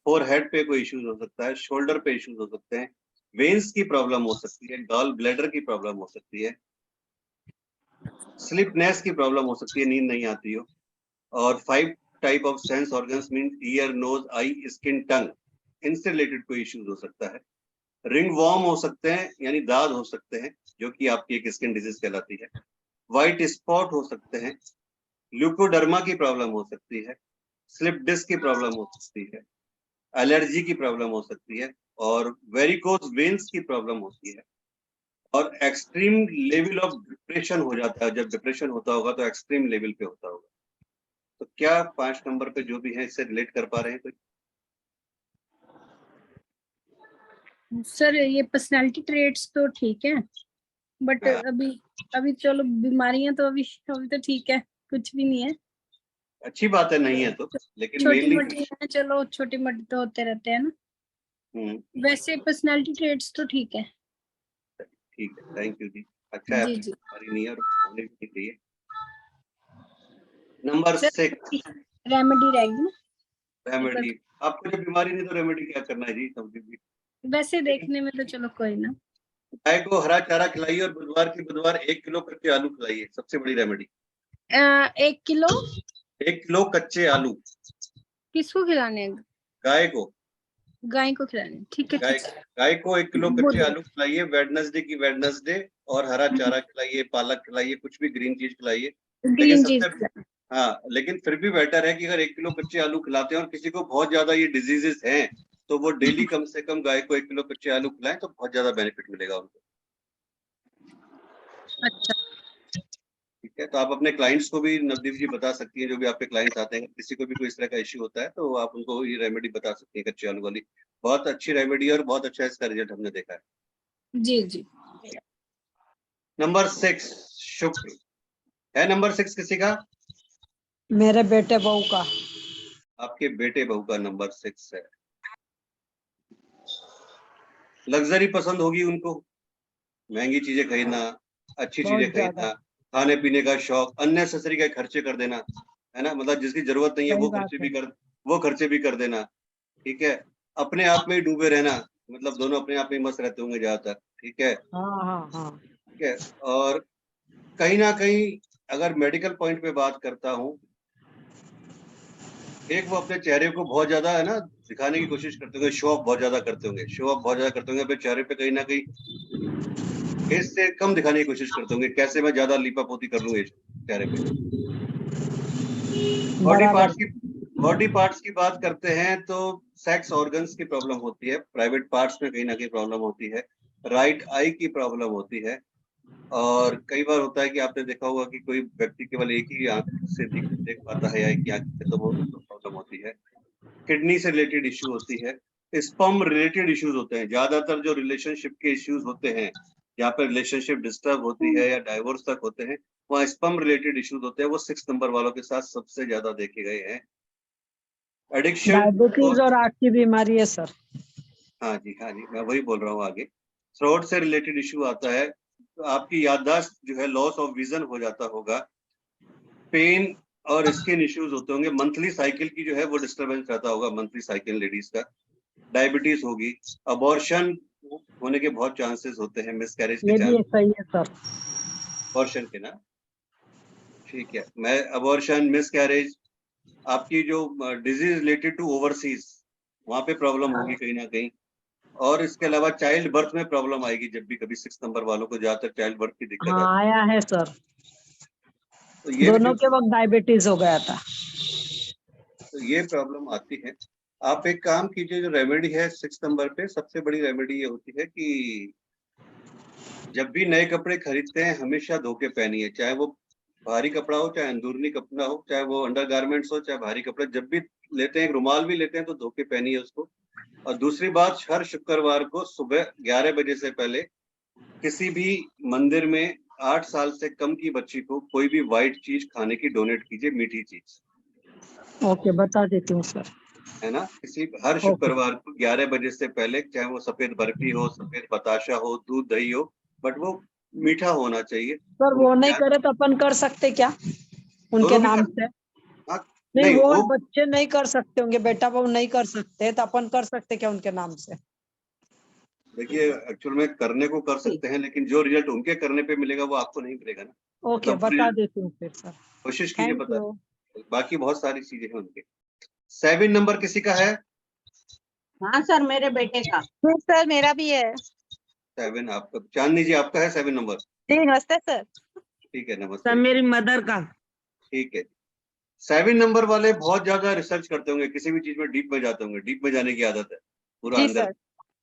S1: फोरहेड पे कोई इश्यूज हो सकता है, शोल्डर पे इश्यूज हो सकते हैं, वेन्स की प्रॉब्लम हो सकती है, गॉल ब्लैडर की प्रॉब्लम हो सकती है, स्लीपनेस की प्रॉब्लम हो सकती है, नींद नहीं आती हो। और 5 type of sense organs mean ear, nose, eye, skin, tongue, इनसे रिलेटेड कोई इश्यूज हो सकता है। रिंग वॉर्म हो सकते हैं यानी दाद हो सकते हैं, जो कि आपकी एक स्किन डिजीज कहलाती है। व्हाइट स्पॉट हो सकते हैं, ल्यूकोडर्मा की प्रॉब्लम हो सकती है, स्लिप डिस्क की प्रॉब्लम हो सकती है, एलर्जी की प्रॉब्लम हो सकती है, और वेरिकोज वेन्स की प्रॉब्लम होती है। और एक्सट्रीम लेवल ऑफ डिप्रेशन हो जाता है, जब डिप्रेशन होता होगा तो एक्सट्रीम लेवल पे होता होगा। तो क्या 5 नंबर पे जो भी है इससे रिलेट कर पा रहे हैं कोई?
S15: सर ये पर्सनालिटी ट्रेट्स तो ठीक है, बट
S1: हाँ।
S15: अभी चलो बीमारियां तो अभी तो ठीक है, कुछ भी नहीं है।
S1: अच्छी बात है, नहीं है तो, लेकिन
S15: छोटी
S1: मेनली
S15: मोटी है, चलो छोटी मोटी तो होते रहते हैं ना। वैसे पर्सनालिटी ट्रेट्स तो ठीक है।
S1: ठीक है, थैंक यू जी। अच्छा है,
S15: जी
S1: आपकी
S15: जी।
S1: बीमारी नहीं है और होने भी नहीं चाहिए। नंबर 6
S15: रेमेडी रहेगी ना?
S1: रेमेडी। आपको जब बीमारी नहीं तो रेमेडी क्या करना है जी? नवदीप जी,
S15: वैसे देखने में तो चलो कोई ना।
S1: गाय को हरा चारा खिलाइए और बुधवार 1 किलो कच्चे आलू खिलाइए, सबसे बड़ी रेमेडी।
S15: 1 किलो
S1: 1 किलो कच्चे आलू
S15: किसको खिलाने हैं?
S1: गाय को।
S15: गाय को खिलाने हैं, ठीक है
S1: गाय
S15: ठीक है।
S1: गाय को 1 किलो कच्चे
S15: बुध-
S1: आलू खिलाइए, वेडनेसडे और हरा चारा खिलाइए, पालक खिलाइए, कुछ भी ग्रीन चीज खिलाइए। लेकिन
S15: ग्रीन चीज
S1: सबसे हाँ, लेकिन फिर भी बेटर है कि अगर 1 किलो कच्चे आलू खिलाते हैं और किसी को बहुत ज्यादा ये डिजीजेस हैं, तो वो डेली कम से कम गाय को 1 किलो कच्चे आलू खिलाएं तो बहुत ज्यादा बेनिफिट मिलेगा उनको।
S15: अच्छा
S1: ठीक है, तो आप अपने क्लाइंट्स को भी नवदीप जी बता सकती हैं, जो भी आपके क्लाइंट्स आते हैं, किसी को भी कोई इस तरह का इश्यू होता है तो आप उनको ये रेमेडी बता सकती हैं, कच्चे आलू वाली। बहुत अच्छी रेमेडी और बहुत अच्छा इसका रिजल्ट हमने देखा है।
S15: जी जी।
S1: नंबर 6 शुक्र है। नंबर 6 किसी का?
S12: मेरे बेटे बहू का।
S1: आपके बेटे बहू का नंबर 6 है। लग्जरी पसंद होगी उनको, महंगी चीजें खरीदना, अच्छी चीजें खरीदना, खाने पीने का शौक, अननेसेसरी का खर्चे कर देना, है ना, मतलब जिसकी जरूरत नहीं है वो खर्चे भी कर देना। ठीक है, अपने आप में ही डूबे रहना, मतलब दोनों अपने आप में मस्त रहते होंगे ज्यादातर। ठीक है, ठीक है। और कहीं ना कहीं अगर मेडिकल पॉइंट पे बात करता हूँ, एक वो अपने चेहरे को बहुत ज्यादा है ना दिखाने की कोशिश करते होंगे, शो ऑफ बहुत ज्यादा करते होंगे, अपने चेहरे पे कहीं ना कहीं फेस से कम दिखाने की कोशिश करते होंगे, कैसे मैं ज्यादा लीपापोती कर लूँ चेहरे पे। बॉडी पार्ट्स की बात करते हैं तो सेक्स ऑर्गन्स की प्रॉब्लम होती है, प्राइवेट पार्ट्स में कहीं ना कहीं प्रॉब्लम होती है, राइट आई की प्रॉब्लम होती है, और कई बार होता है कि आपने देखा होगा कि कोई व्यक्ति केवल एक ही आंख से देख पाता है या एक ही आंख से, तो वो प्रॉब्लम होती है। किडनी से रिलेटेड इश्यू होती है, स्पर्म रिलेटेड इश्यूज होते हैं, ज्यादातर जो रिलेशनशिप के इश्यूज होते हैं जहाँ पर रिलेशनशिप डिस्टर्ब होती है या डाइवोर्स तक होते हैं, वहाँ स्पर्म रिलेटेड इश्यूज होते हैं, वो 6 नंबर वालों के साथ सबसे ज्यादा देखे गए हैं। एडिक्शन,
S12: डायबिटीज और आँख की बीमारी है सर।
S1: हाँ जी मैं वही बोल रहा हूँ आगे। थ्रोट से रिलेटेड इश्यू आता है, तो आपकी याददाश्त जो है, लॉस ऑफ विजन हो जाता होगा, पेन और स्किन इश्यूज होते होंगे, मंथली साइकिल की जो है वो डिस्टर्बेंस रहता होगा, मंथली साइकिल लेडीज का, डायबिटीज होगी, अबॉर्शन होने के बहुत चांसेस होते हैं, मिसकैरेज के
S12: ये भी
S1: चांसेस
S12: सही है सर।
S1: अबॉर्शन के ना, ठीक है, मैं अबॉर्शन, मिसकैरेज, आपकी जो डिजीज रिलेटेड टू ओवरसीज, वहां पे प्रॉब्लम होगी कहीं ना कहीं, और इसके अलावा चाइल्ड बर्थ में प्रॉब्लम आएगी जब भी कभी 6 नंबर वालों को जहाँ तक चाइल्ड बर्थ की दिक्कत
S12: हाँ
S1: आती
S12: आया है सर,
S1: तो ये
S12: दोनों के वक्त डायबिटीज हो गया था।
S1: तो ये प्रॉब्लम आती है। आप एक काम कीजिए, जो रेमेडी है 6 नंबर पे, सबसे बड़ी रेमेडी ये होती है कि जब भी नए कपड़े खरीदते हैं हमेशा धो के पहनिए, चाहे वो भारी कपड़ा हो, चाहे अंदरूनी कपड़ा हो, चाहे वो अंडरगारमेंट्स हो, चाहे भारी कपड़ा, जब भी लेते हैं, रुमाल भी लेते हैं तो धो के पहनिए उसको। और दूसरी बात, हर शुक्रवार को सुबह 11 बजे से पहले किसी भी मंदिर में 8 साल से कम की बच्ची को कोई भी व्हाइट चीज खाने की डोनेट कीजिए, मीठी चीज।
S12: ओके, बता देती हूँ सर।
S1: है ना, हर शुक्रवार को 11 बजे से पहले, चाहे वो सफेद बर्फी हो, सफेद बताशा हो, दूध दही हो, बट वो मीठा होना चाहिए।
S12: सर वो नहीं करे तो अपन कर सकते क्या उनके नाम से? नहीं, वो बच्चे नहीं कर सकते होंगे, बेटा बहू नहीं कर सकते, तो अपन कर सकते क्या उनके नाम से?
S1: देखिए, एक्चुअल में करने को कर सकते हैं, लेकिन जो रिजल्ट उनके करने पे मिलेगा वो आपको नहीं मिलेगा ना।
S12: ओके, बता देती हूँ फिर सर।
S1: कोशिश कीजिए बता, बाकी बहुत सारी चीजें हैं उनके। 7 नंबर किसी का है?
S4: हाँ सर, मेरे बेटे का।
S2: सर मेरा भी है।
S1: 7 आपका, चांदनी जी आपका है 7 नंबर?
S2: जी नमस्ते सर।
S1: ठीक है, नमस्ते
S12: सर मेरी मदर का।
S1: ठीक है। 7 नंबर वाले बहुत ज्यादा रिसर्च करते होंगे, किसी भी चीज में डीप में जाते होंगे, डीप में जाने की आदत है, पूरा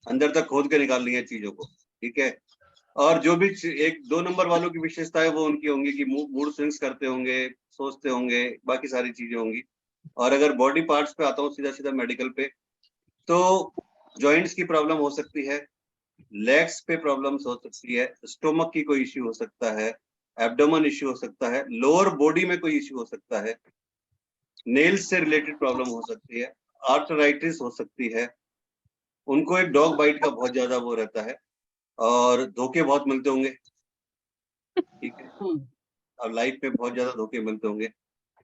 S1: अंदर तक खोद के निकालनी है चीजों को, ठीक है। और जो भी 1-2 नंबर वालों की विशेषता है वो उनकी होंगी कि मूड स्विंग्स करते होंगे, सोचते होंगे, बाकी सारी चीजें होंगी। और अगर बॉडी पार्ट्स पे आता हूँ सीधा सीधा मेडिकल पे, तो जॉइंट्स की प्रॉब्लम हो सकती है, लेग्स पे प्रॉब्लम्स हो सकती है, स्टोमक की कोई इश्यू हो सकता है, एब्डोमेन इश्यू हो सकता है, लोअर बॉडी में कोई इश्यू हो सकता है, नेल्स से रिलेटेड प्रॉब्लम हो सकती है, आर्थराइटिस हो सकती है, उनको एक डॉग बाइट का बहुत ज्यादा वो रहता है, और धोखे बहुत मिलते होंगे, ठीक है, अब लाइफ में बहुत ज्यादा धोखे मिलते होंगे,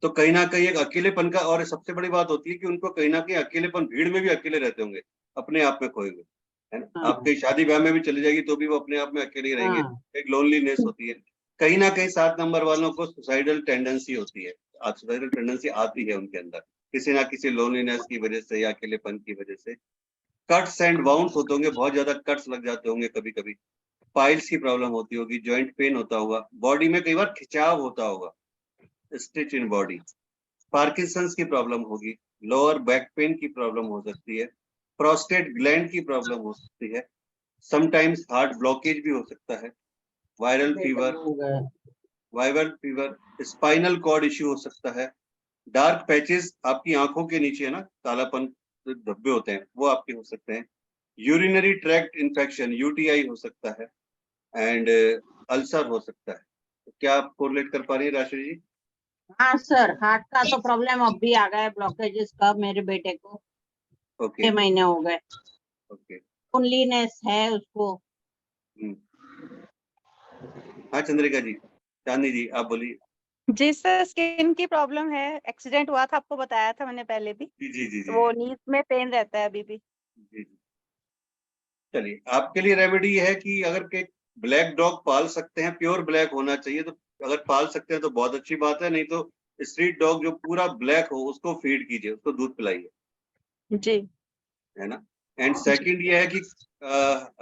S1: तो कहीं ना कहीं एक अकेलेपन का, और सबसे बड़ी बात होती है कि उनको कहीं ना कहीं अकेलेपन, भीड़ में भी अकेले रहते होंगे, अपने आप में खोए हुए, है ना। आप कहीं शादी ब्याह में भी चले जाएगी तो भी वो अपने आप में अकेले ही रहेंगे, एक लोनलीनेस होती है। कहीं ना कहीं 7 नंबर वालों को सुसाइडल टेंडेंसी होती है, सुसाइडल टेंडेंसी आती है उनके अंदर, किसी ना किसी लोनलीनेस की वजह से या अकेलेपन की वजह से। कट्स एंड बाउंड्स होते होंगे, बहुत ज्यादा कट्स लग जाते होंगे कभी कभी, पाइल्स की प्रॉब्लम होती होगी, जॉइंट पेन होता होगा, बॉडी में कई बार खिंचाव होता होगा, स्टिच इन बॉडी, पार्किंसंस की प्रॉब्लम होगी, लोअर बैक पेन की प्रॉब्लम हो सकती है, प्रोस्टेट ग्लैंड की प्रॉब्लम हो सकती है, समटाइम्स हार्ट ब्लॉकेज भी हो सकता है, viral fever, spinal cord issue हो सकता है, डार्क पैचेस आपकी आंखों के नीचे है ना, कालापन धब्बे होते हैं, वो आपके हो सकते हैं, यूरिनरी ट्रैक्ट इन्फेक्शन यूटीआई हो सकता है, एंड अल्सर हो सकता है। तो क्या आप कोरिलेट कर पा रही है राशि जी?
S4: हाँ सर, हार्ट का तो प्रॉब्लम अब भी आ गया है, ब्लॉकेजेस का मेरे बेटे को। 6 महीने हो गए। लोनलीनेस है उसको।
S1: हाँ चंद्रिका जी, चांदनी जी आप बोलिए।
S9: जी सर, स्किन की प्रॉब्लम है, एक्सीडेंट हुआ था, आपको बताया था मैंने पहले भी।
S1: जी
S9: वो नीज में पेन रहता है अभी भी।
S1: जी। चलिए, आपके लिए रेमेडी है कि अगर के ब्लैक डॉग पाल सकते हैं, प्योर ब्लैक होना चाहिए, तो अगर पाल सकते हैं तो बहुत अच्छी बात है, नहीं तो स्ट्रीट डॉग जो पूरा ब्लैक हो उसको फीड कीजिए, उसको दूध पिलाइए,
S9: जी,
S1: है ना। एंड सेकंड ये है कि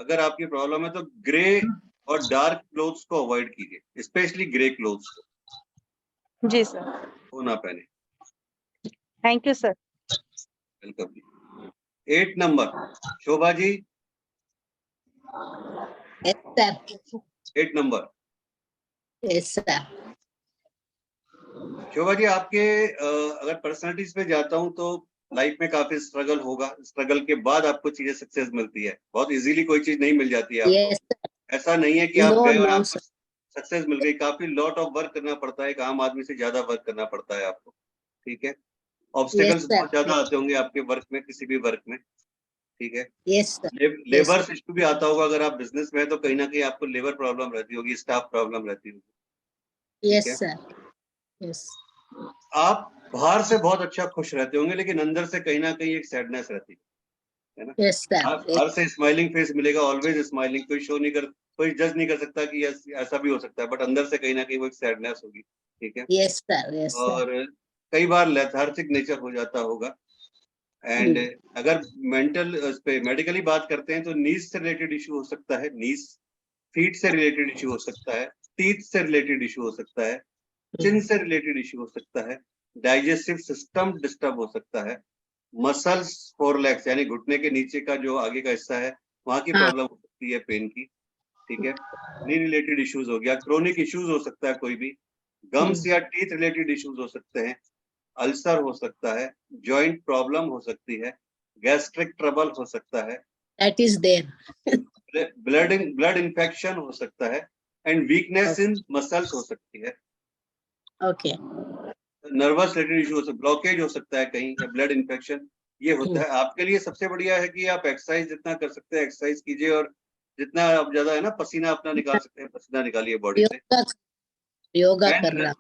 S1: अगर आपकी प्रॉब्लम है तो ग्रे और डार्क क्लोथ्स को अवॉइड कीजिए, स्पेशली ग्रे क्लोथ्स को।
S9: जी सर,
S1: वो ना पहने।
S9: Thank you sir.
S1: Welcome. 8 number Shobha ji.
S16: Yes, sir.
S1: 8 number
S16: Yes, sir.
S1: Shobha ji, आपके अगर पर्सनालिटीज पे जाता हूं तो लाइफ में काफी स्ट्रगल होगा, स्ट्रगल के बाद आपको चीजें सक्सेस मिलती है, बहुत इजीली कोई चीज नहीं मिल जाती है आपको।
S16: Yes, sir.
S1: ऐसा नहीं है कि आप
S16: No,
S1: गए और
S16: no,
S1: आपको
S16: sir.
S1: सक्सेस मिल गई, काफी लॉट ऑफ वर्क करना पड़ता है, एक आम आदमी से ज्यादा वर्क करना पड़ता है आपको, ठीक है। Obstacles
S16: Yes, sir.
S1: बहुत ज्यादा आते होंगे आपके वर्क में, किसी भी वर्क में, ठीक है।
S16: Yes, sir.
S1: Labour
S16: Yes, sir.
S1: Issue भी आता होगा, अगर आप बिजनेस में है तो कहीं ना कहीं आपको लेबर प्रॉब्लम रहती होगी, स्टाफ प्रॉब्लम रहती होगी,
S16: Yes,
S1: ठीक है।
S16: sir. Yes.
S1: आप बाहर से बहुत अच्छा खुश रहते होंगे, लेकिन अंदर से कहीं ना कहीं एक सैडनेस रहती है ना।
S16: Yes, sir.
S1: बाहर से स्माइलिंग फेस मिलेगा, ऑलवेज स्माइलिंग, कोई शो नहीं कर, कोई जज नहीं कर सकता कि यस ऐसा भी हो सकता है, बट अंदर से कहीं ना कहीं वो एक सैडनेस होगी, ठीक है।
S16: Yes, sir. Yes, sir.
S1: और कई बार लेथार्जिक नेचर हो जाता होगा। एंड अगर मेंटल पे मेडिकली बात करते हैं तो नीज से रिलेटेड इशू हो सकता है, नीज, फीट से रिलेटेड इशू हो सकता है, टीथ से रिलेटेड इशू हो सकता है, चिन से रिलेटेड इशू हो सकता है, डाइजेस्टिव सिस्टम डिस्टर्ब हो सकता है, मसल्स फोरलेग्स यानी घुटने के नीचे का जो आगे का हिस्सा है वहां की प्रॉब्लम हो सकती है, पेन की, ठीक है। नी रिलेटेड इश्यूज हो गया, क्रोनिक इश्यूज हो सकता है, कोई भी गम्स या टीथ रिलेटेड इश्यूज हो सकते हैं, अल्सर हो सकता है, जॉइंट प्रॉब्लम हो सकती है, गैस्ट्रिक ट्रबल हो सकता है,
S16: That is there.
S1: Blood infection हो सकता है, एंड वीकनेस इन मसल्स हो सकती है,
S16: Okay.
S1: नर्वस रिलेटेड इशू हो सकता है, ब्लॉकेज हो सकता है कहीं, या ब्लड इन्फेक्शन, ये होता है। आपके लिए सबसे बढ़िया है कि आप एक्सरसाइज जितना कर सकते हैं एक्सरसाइज कीजिए, और जितना आप ज्यादा है ना पसीना अपना निकाल सकते हैं, पसीना निकालिए बॉडी से।
S16: योगा कर रहा।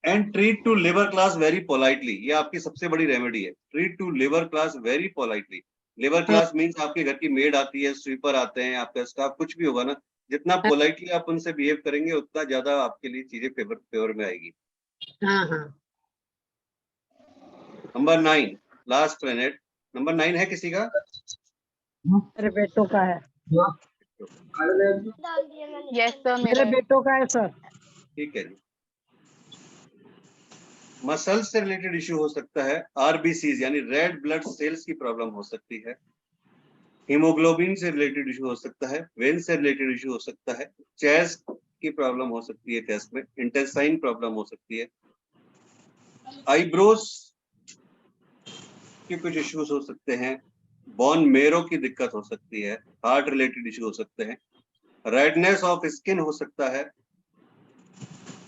S1: And treat to lower class very politely, ये आपकी सबसे बड़ी रेमेडी है। Treat to lower class very politely. Lower class means आपके घर की मेड आती है, स्वीपर आते हैं, आपका स्टाफ कुछ भी होगा ना, जितना पोलाइटली आप उनसे बिहेव करेंगे उतना ज्यादा आपके लिए चीजें फेवर में आएगी।
S16: हाँ हाँ।
S1: नंबर 9 लास्ट प्लेनेट, नंबर 9 है किसी का?
S12: मेरे बेटों का है।
S7: यस सर,
S12: मेरे बेटों का है सर।
S1: ठीक है जी। मसल्स से रिलेटेड इश्यू हो सकता है, आरबीसीज यानी रेड ब्लड सेल्स की प्रॉब्लम हो सकती है, हीमोग्लोबिन से रिलेटेड इशू हो सकता है, वेन से रिलेटेड इशू हो सकता है, चेस्ट की प्रॉब्लम हो सकती है, चेस्ट में इंटेस्टाइन प्रॉब्लम हो सकती है, आईब्रोज के कुछ इश्यूज हो सकते हैं, बोन मेरो की दिक्कत हो सकती है, हार्ट रिलेटेड इशू हो सकते हैं, रेडनेस ऑफ स्किन हो सकता है,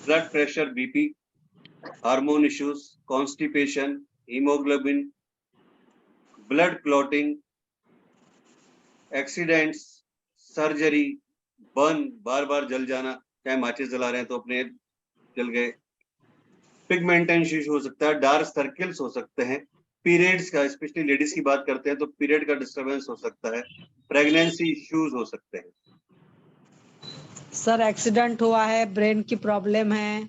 S1: blood pressure, BP, hormone issues, constipation, haemoglobin, blood clotting, accidents, surgery, burn, बार बार जल जाना, चाहे माचिस जला रहे हैं तो अपने जल गए, पिगमेंटेशन इश्यू हो सकता है, डार्क सर्कल्स हो सकते हैं, पीरियड्स का, स्पेशली लेडीज की बात करते हैं तो पीरियड का डिस्टरबेंस हो सकता है, प्रेगनेंसी इश्यूज हो सकते हैं।
S12: सर एक्सीडेंट हुआ है, ब्रेन की प्रॉब्लम है,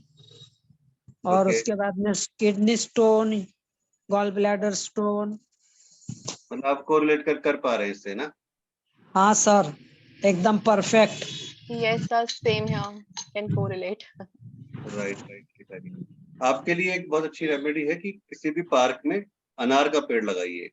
S12: और उसके बाद में kidney stone, gall bladder stone.
S1: मतलब आप कोरिलेट कर पा रहे हैं इससे ना?
S12: हाँ सर, एकदम perfect.
S7: Yes sir, same here, can correlate.
S1: Right. आपके लिए एक बहुत अच्छी रेमेडी है कि किसी भी पार्क में अनार का पेड़ लगाइए,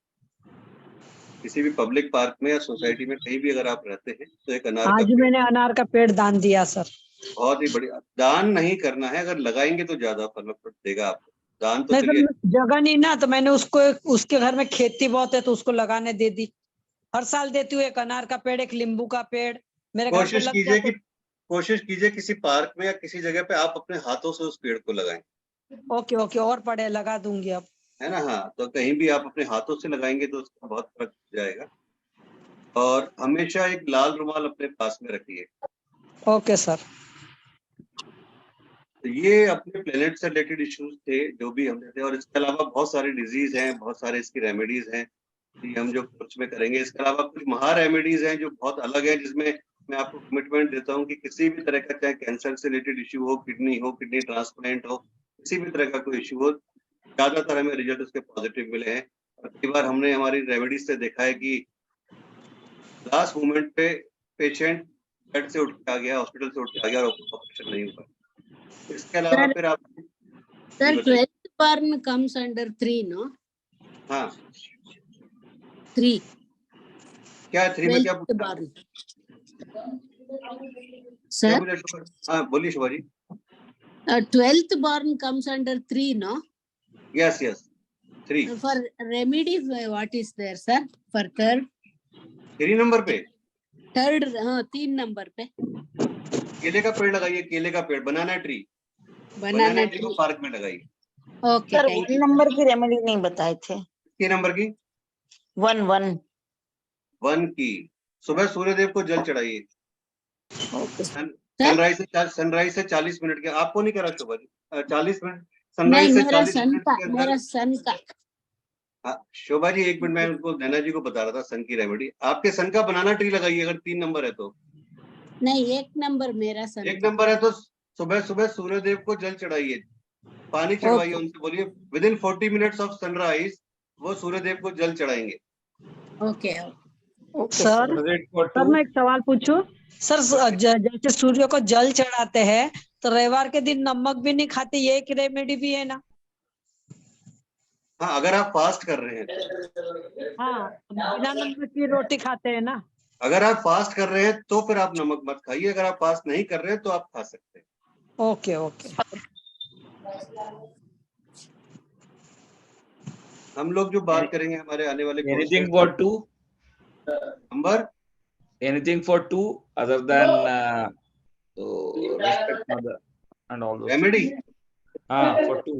S1: किसी भी पब्लिक पार्क में या सोसाइटी में कहीं भी अगर आप रहते हैं तो एक अनार का
S12: आज
S1: पेड़,
S12: मैंने अनार का पेड़ दान दिया सर।
S1: बहुत ही बढ़िया। दान नहीं करना है, अगर लगाएंगे तो ज्यादा फल देगा आपको। दान तो
S12: नहीं
S1: चलिए,
S12: सर, जगह नहीं ना, तो मैंने उसको, उसके घर में खेती बहुत है तो उसको लगाने दे दी। हर साल देती हूँ, एक अनार का पेड़, एक नींबू का पेड़ मेरे घर पे
S1: कोशिश
S12: लग
S1: कीजिए
S12: गया
S1: कि कोशिश कीजिए किसी पार्क में या किसी जगह पे आप अपने हाथों से उस पेड़ को लगाएं।
S12: ओके ओके, और पड़े लगा दूंगी अब,
S1: है ना? हाँ, तो कहीं भी आप अपने हाथों से लगाएंगे तो उसका बहुत फर्क जाएगा। और हमेशा एक लाल रुमाल अपने पास में रखिए।
S12: Okay sir.
S1: तो ये अपने प्लेनेट से रिलेटेड इश्यूज थे जो भी हमने थे, और इसके अलावा बहुत सारे डिजीज हैं, बहुत सारे इसकी रेमेडीज हैं कि हम जो कोर्स में करेंगे। इसके अलावा कुछ महा रेमेडीज हैं जो बहुत अलग है, जिसमें मैं आपको कमिटमेंट देता हूँ कि किसी भी तरह का, चाहे कैंसर से रिलेटेड इश्यू हो, किडनी ट्रांसप्लांट हो, किसी भी तरह का कोई इश्यू हो, ज्यादातर हमें रिजल्ट उसके पॉजिटिव मिले हैं। और कई बार हमने हमारी रेमेडीज से देखा है कि लास्ट मोमेंट पे पेशेंट बेड से उठ के आ गया, हॉस्पिटल से उठ के आ गया और ऑपरेशन नहीं हुआ। इसके अलावा फिर आप
S16: Sir, 12th burn comes under 3, no?
S1: हाँ
S16: 3.
S1: क्या है 3 में क्या
S16: 12th
S1: पूछा?
S16: barn.
S1: क्या
S16: Sir,
S1: पूछा शोभा? हाँ बोलिए Shobha ji.
S16: 12th barn comes under 3, no?
S1: Yes yes 3
S16: For remedy, what is there, sir? For third?
S1: 3 number पे
S16: Third, 3 number पे.
S1: केले का पेड़ लगाइए, केले का पेड़, बनाना ट्री,
S16: Banana
S1: ट्री
S16: tree.
S1: को पार्क में लगाइए।
S16: Okay,
S11: sir
S16: thank
S11: 1
S16: you.
S11: Number की रेमेडी नहीं बताए थे।
S1: कितने नंबर की?
S11: 1
S1: 1 की सुबह सूर्यदेव को जल चढ़ाइए।
S11: ओके
S1: सनराइज से 40 मिनट के, आपको नहीं करा शोभा जी? 40 मिनट
S16: नहीं,
S1: सनराइज से
S16: मेरा
S1: 40
S16: सन
S1: मिनट
S16: का,
S1: के अंदर।
S16: मेरा सन का.
S1: हाँ, शोभा जी 1 मिनट, मैं उनको नैना जी को बता रहा था सन की रेमेडी। आपके सन का बनाना ट्री लगाइए अगर 3 नंबर है तो।
S16: नहीं, 1 नंबर मेरा सन
S1: 1
S16: का.
S1: नंबर है तो सुबह सुबह सूर्यदेव को जल चढ़ाइए, पानी चढ़वाइए,
S16: Okay.
S1: उनसे बोलिए विदिन 40 मिनट्स ऑफ सनराइज वो सूर्यदेव को जल चढ़ाएंगे।
S16: Okay.
S12: सर सर मैं एक सवाल पूछूं? सर जैसे सूर्य को जल चढ़ाते हैं तो रविवार के दिन नमक भी नहीं खाते, ये एक रेमेडी भी है ना?
S1: हाँ अगर आप फास्ट कर रहे हैं।
S12: हाँ, बिना नमक की रोटी खाते हैं ना?
S1: अगर आप फास्ट कर रहे हैं तो फिर आप नमक मत खाइए, अगर आप फास्ट नहीं कर रहे हैं तो आप खा सकते हैं।
S12: Okay okay.
S1: हम लोग जो बात करेंगे हमारे आने वाले
S10: Anything for 2?
S1: Number?
S10: Anything for 2 other than respect mother and all those
S1: remedy?
S10: हाँ for 2.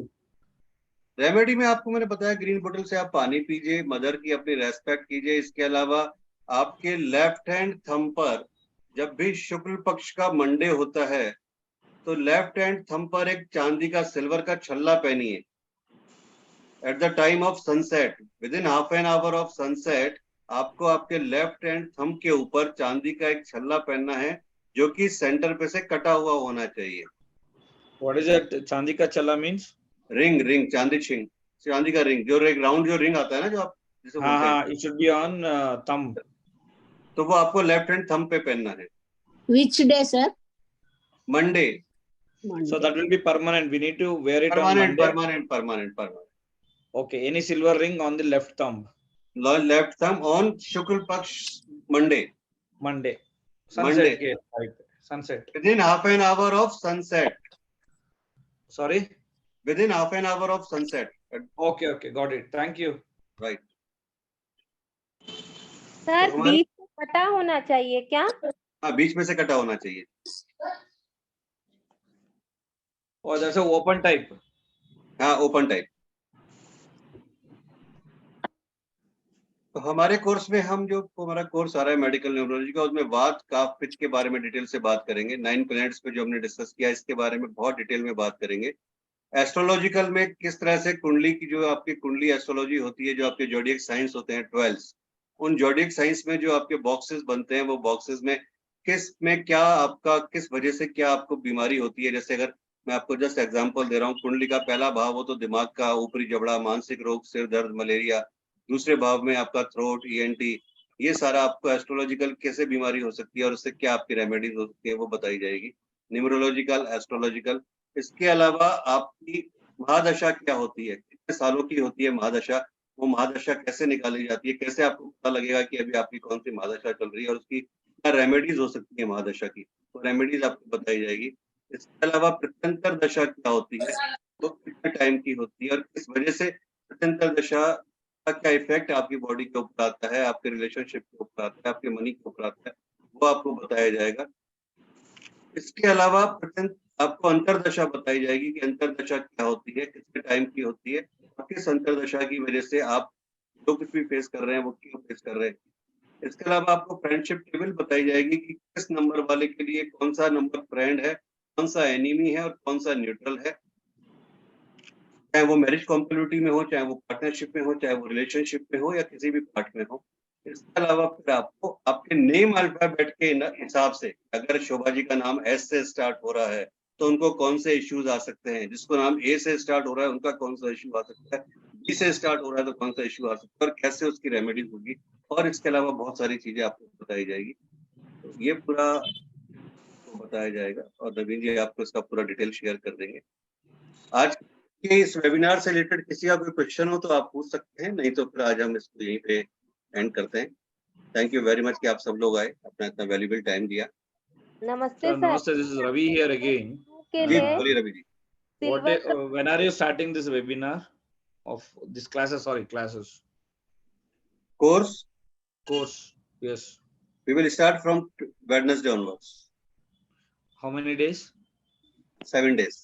S1: रेमेडी में आपको मैंने बताया ग्रीन बोतल से आप पानी पीजिए, मदर की अपनी रेस्पेक्ट कीजिए। इसके अलावा आपके लेफ्ट हैंड थंब पर जब भी शुक्ल पक्ष का मंडे होता है तो लेफ्ट हैंड थंब पर एक चांदी का सिल्वर का छल्ला पहनिए। At the time of sunset, within half an hour of sunset, आपको आपके लेफ्ट हैंड थंब के ऊपर चांदी का एक छल्ला पहनना है जो कि सेंटर पे से कटा हुआ होना चाहिए।
S10: What is it? चांदी का छल्ला means?
S1: रिंग, चांदी का रिंग, जो एक राउंड जो रिंग आता है ना, जो आप जिसे बोलते हैं।
S10: it should be on thumb.
S1: तो वो आपको लेफ्ट हैंड थंब पे पहनना है।
S16: Which day, sir?
S1: Monday.
S10: So that will be permanent. We need to wear it on Monday.
S1: Permanent.
S10: Okay. Any silver ring on the left thumb?
S1: Left thumb on शुक्ल पक्ष Monday.
S10: Sunset. Yes, right. Sunset.
S1: Within half an hour of sunset.
S10: Sorry?
S1: Within half an hour of sunset.
S10: Okay, got it. Thank you.
S1: Right.
S17: Sir बीच में कटा होना चाहिए क्या?
S1: हाँ, बीच में से कटा होना चाहिए।
S10: Oh, that's a open type.
S1: हाँ, ओपन टाइप। तो हमारे कोर्स में हम जो हमारा कोर्स आ रहा है मेडिकल न्यूरोलॉजी का, उसमें वात कफ पित्त के बारे में डिटेल से बात करेंगे। 9 प्लैनेट्स पे जो हमने डिस्कस किया इसके बारे में बहुत डिटेल में बात करेंगे। एस्ट्रोलॉजिकल में किस तरह से कुंडली की जो आपकी कुंडली एस्ट्रोलॉजी होती है, जो आपके जोडियक साइंस होते हैं 12, उन जोडियक साइंस में जो आपके बॉक्सेस बनते हैं, वो बॉक्सेस में किस में क्या आपका किस वजह से क्या आपको बीमारी होती है। जैसे अगर मैं आपको जस्ट एग्जांपल दे रहा हूँ, कुंडली का पहला भाव हो तो दिमाग का ऊपरी जबड़ा, मानसिक रोग, सिर दर्द, मलेरिया। दूसरे भाव में आपका थ्रोट, ईएनटी, ये सारा आपको एस्ट्रोलॉजिकल कैसे बीमारी हो सकती है और उससे क्या आपकी रेमेडीज हो सकती है वो बताई जाएगी। Numerological, astrological. इसके अलावा आपकी महादशा क्या होती है, कितने सालों की होती है महादशा, वो महादशा कैसे निकाली जाती है, कैसे आपको पता लगेगा कि अभी आपकी कौन सी महादशा चल रही है और उसकी क्या रेमेडीज हो सकती है महादशा की, तो रेमेडीज आपको बताई जाएगी। इसके अलावा प्रत्यंतर दशा क्या होती है, वो कितने टाइम की होती है और किस वजह से प्रत्यंतर दशा का क्या इफेक्ट आपकी बॉडी के ऊपर आता है, आपके रिलेशनशिप के ऊपर आता है, आपके मनी के ऊपर आता है, वो आपको बताया जाएगा। इसके अलावा आपको अंतरदशा बताई जाएगी कि अंतरदशा क्या होती है, कितने टाइम की होती है, किस अंतरदशा की वजह से आप जो कुछ भी फेस कर रहे हैं वो क्यों फेस कर रहे हैं। इसके अलावा आपको फ्रेंडशिप टेबल बताई जाएगी कि किस नंबर वाले के लिए कौन सा नंबर फ्रेंड है, कौन सा एनिमी है और कौन सा न्यूट्रल है, चाहे वो मैरिज कॉम्पेटिबिलिटी में हो, चाहे वो पार्टनरशिप में हो, चाहे वो रिलेशनशिप में हो या किसी भी पार्ट में हो। इसके अलावा फिर आपको आपके नेम अल्फाबेट के हिसाब से, अगर शोभा जी का नाम एस से स्टार्ट हो रहा है तो उनको कौन से इश्यूज आ सकते हैं, जिसको नाम ए से स्टार्ट हो रहा है उनका कौन सा इश्यू आ सकता है, बी से स्टार्ट हो रहा है तो कौन सा इश्यू आ सकता है और कैसे उसकी रेमेडीज होगी, और इसके अलावा बहुत सारी चीजें आपको बताई जाएगी। तो ये पूरा बताया जाएगा और नवीन जी आपको इसका पूरा डिटेल शेयर कर देंगे। आज कि इस वेबिनार से रिलेटेड किसी का कोई क्वेश्चन हो तो आप पूछ सकते हैं, नहीं तो फिर आज हम इसको यहीं पे एंड करते हैं। थैंक यू वेरी मच कि आप सब लोग आए, अपना इतना वैल्यूएबल टाइम दिया।
S17: नमस्ते sir.
S10: Namaste, this is Ravi here again.
S17: के
S1: जी
S17: लिए
S1: बोलिए Ravi ji.
S10: When are you starting this webinar of this classes? Sorry, classes.
S1: Course
S10: Yes.
S1: we will start from Wednesday onwards.
S10: How many days?
S1: 7 days.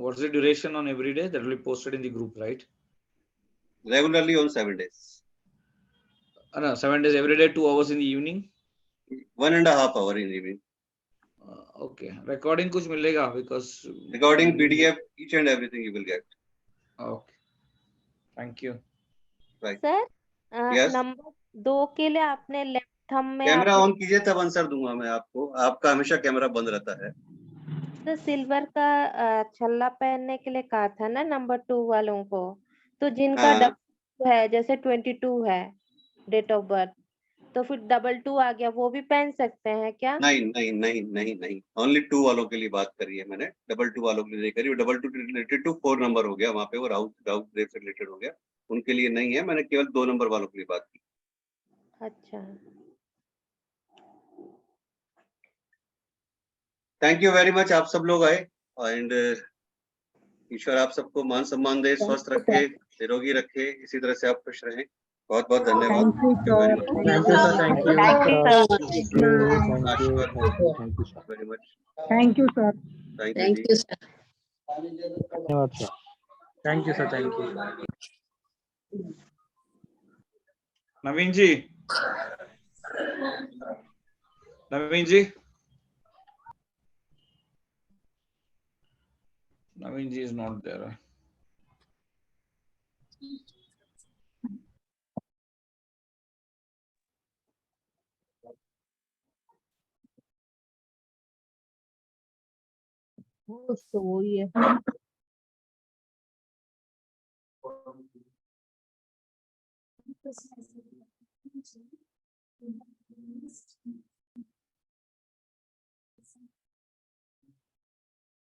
S10: What's the duration on every day? That will be posted in the group, right?
S1: Regularly on 7 days.
S10: No, 7 days every day, 2 hours in the evening.
S1: 1.5 hours in the evening.
S10: Okay. Recording kuch milega because
S1: recording, PDF, each and everything you will get.
S10: Okay. Thank you.
S1: Right.
S17: Sir
S1: Yes.
S17: Number 2 के लिए आपने left thumb में
S1: camera on कीजिए तब answer दूंगा मैं आपको। आपका हमेशा कैमरा बंद रहता है।
S17: तो सिल्वर का छल्ला पहनने के लिए कहा था ना नंबर 2 वालों को, तो जिनका
S1: हाँ।
S17: डबल है जैसे 22 है डेट ऑफ बर्थ, तो फिर 22 आ गया, वो भी पहन सकते हैं क्या?
S1: नहीं, ओनली 2 वालों के लिए बात करी है मैंने, 22 वालों के लिए नहीं करी। 22 रिलेटेड टू 4 नंबर हो गया, वहाँ पे वो राउट रेस से रिलेटेड हो गया, उनके लिए नहीं है। मैंने केवल 2 नंबर वालों के लिए बात की।
S17: अच्छा,
S1: थैंक यू वेरी मच, आप सब लोग आए, एंड ईश्वर आप सबको मान सम्मान दे, स्वस्थ रखे, निरोगी रखे, इसी तरह से आप खुश रहें। बहुत बहुत धन्यवाद।
S12: Thank you, sir.
S3: Thank you, sir. Thank you.
S1: Very much.
S12: Thank you, sir.
S1: Thank
S16: Thank
S1: you
S16: you, sir.
S3: धन्यवाद sir. Thank you, sir. Thank you.
S10: Naveen ji. Naveen ji. Naveen ji is not there.
S17: वो तो वही है।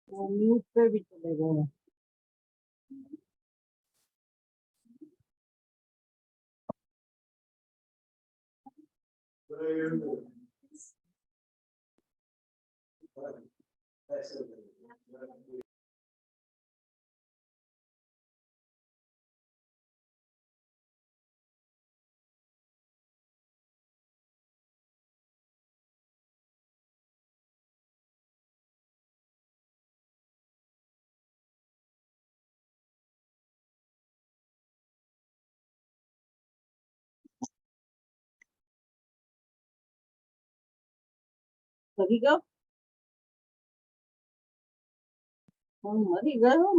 S17: वो mute पे भी चले गए। मरी गयो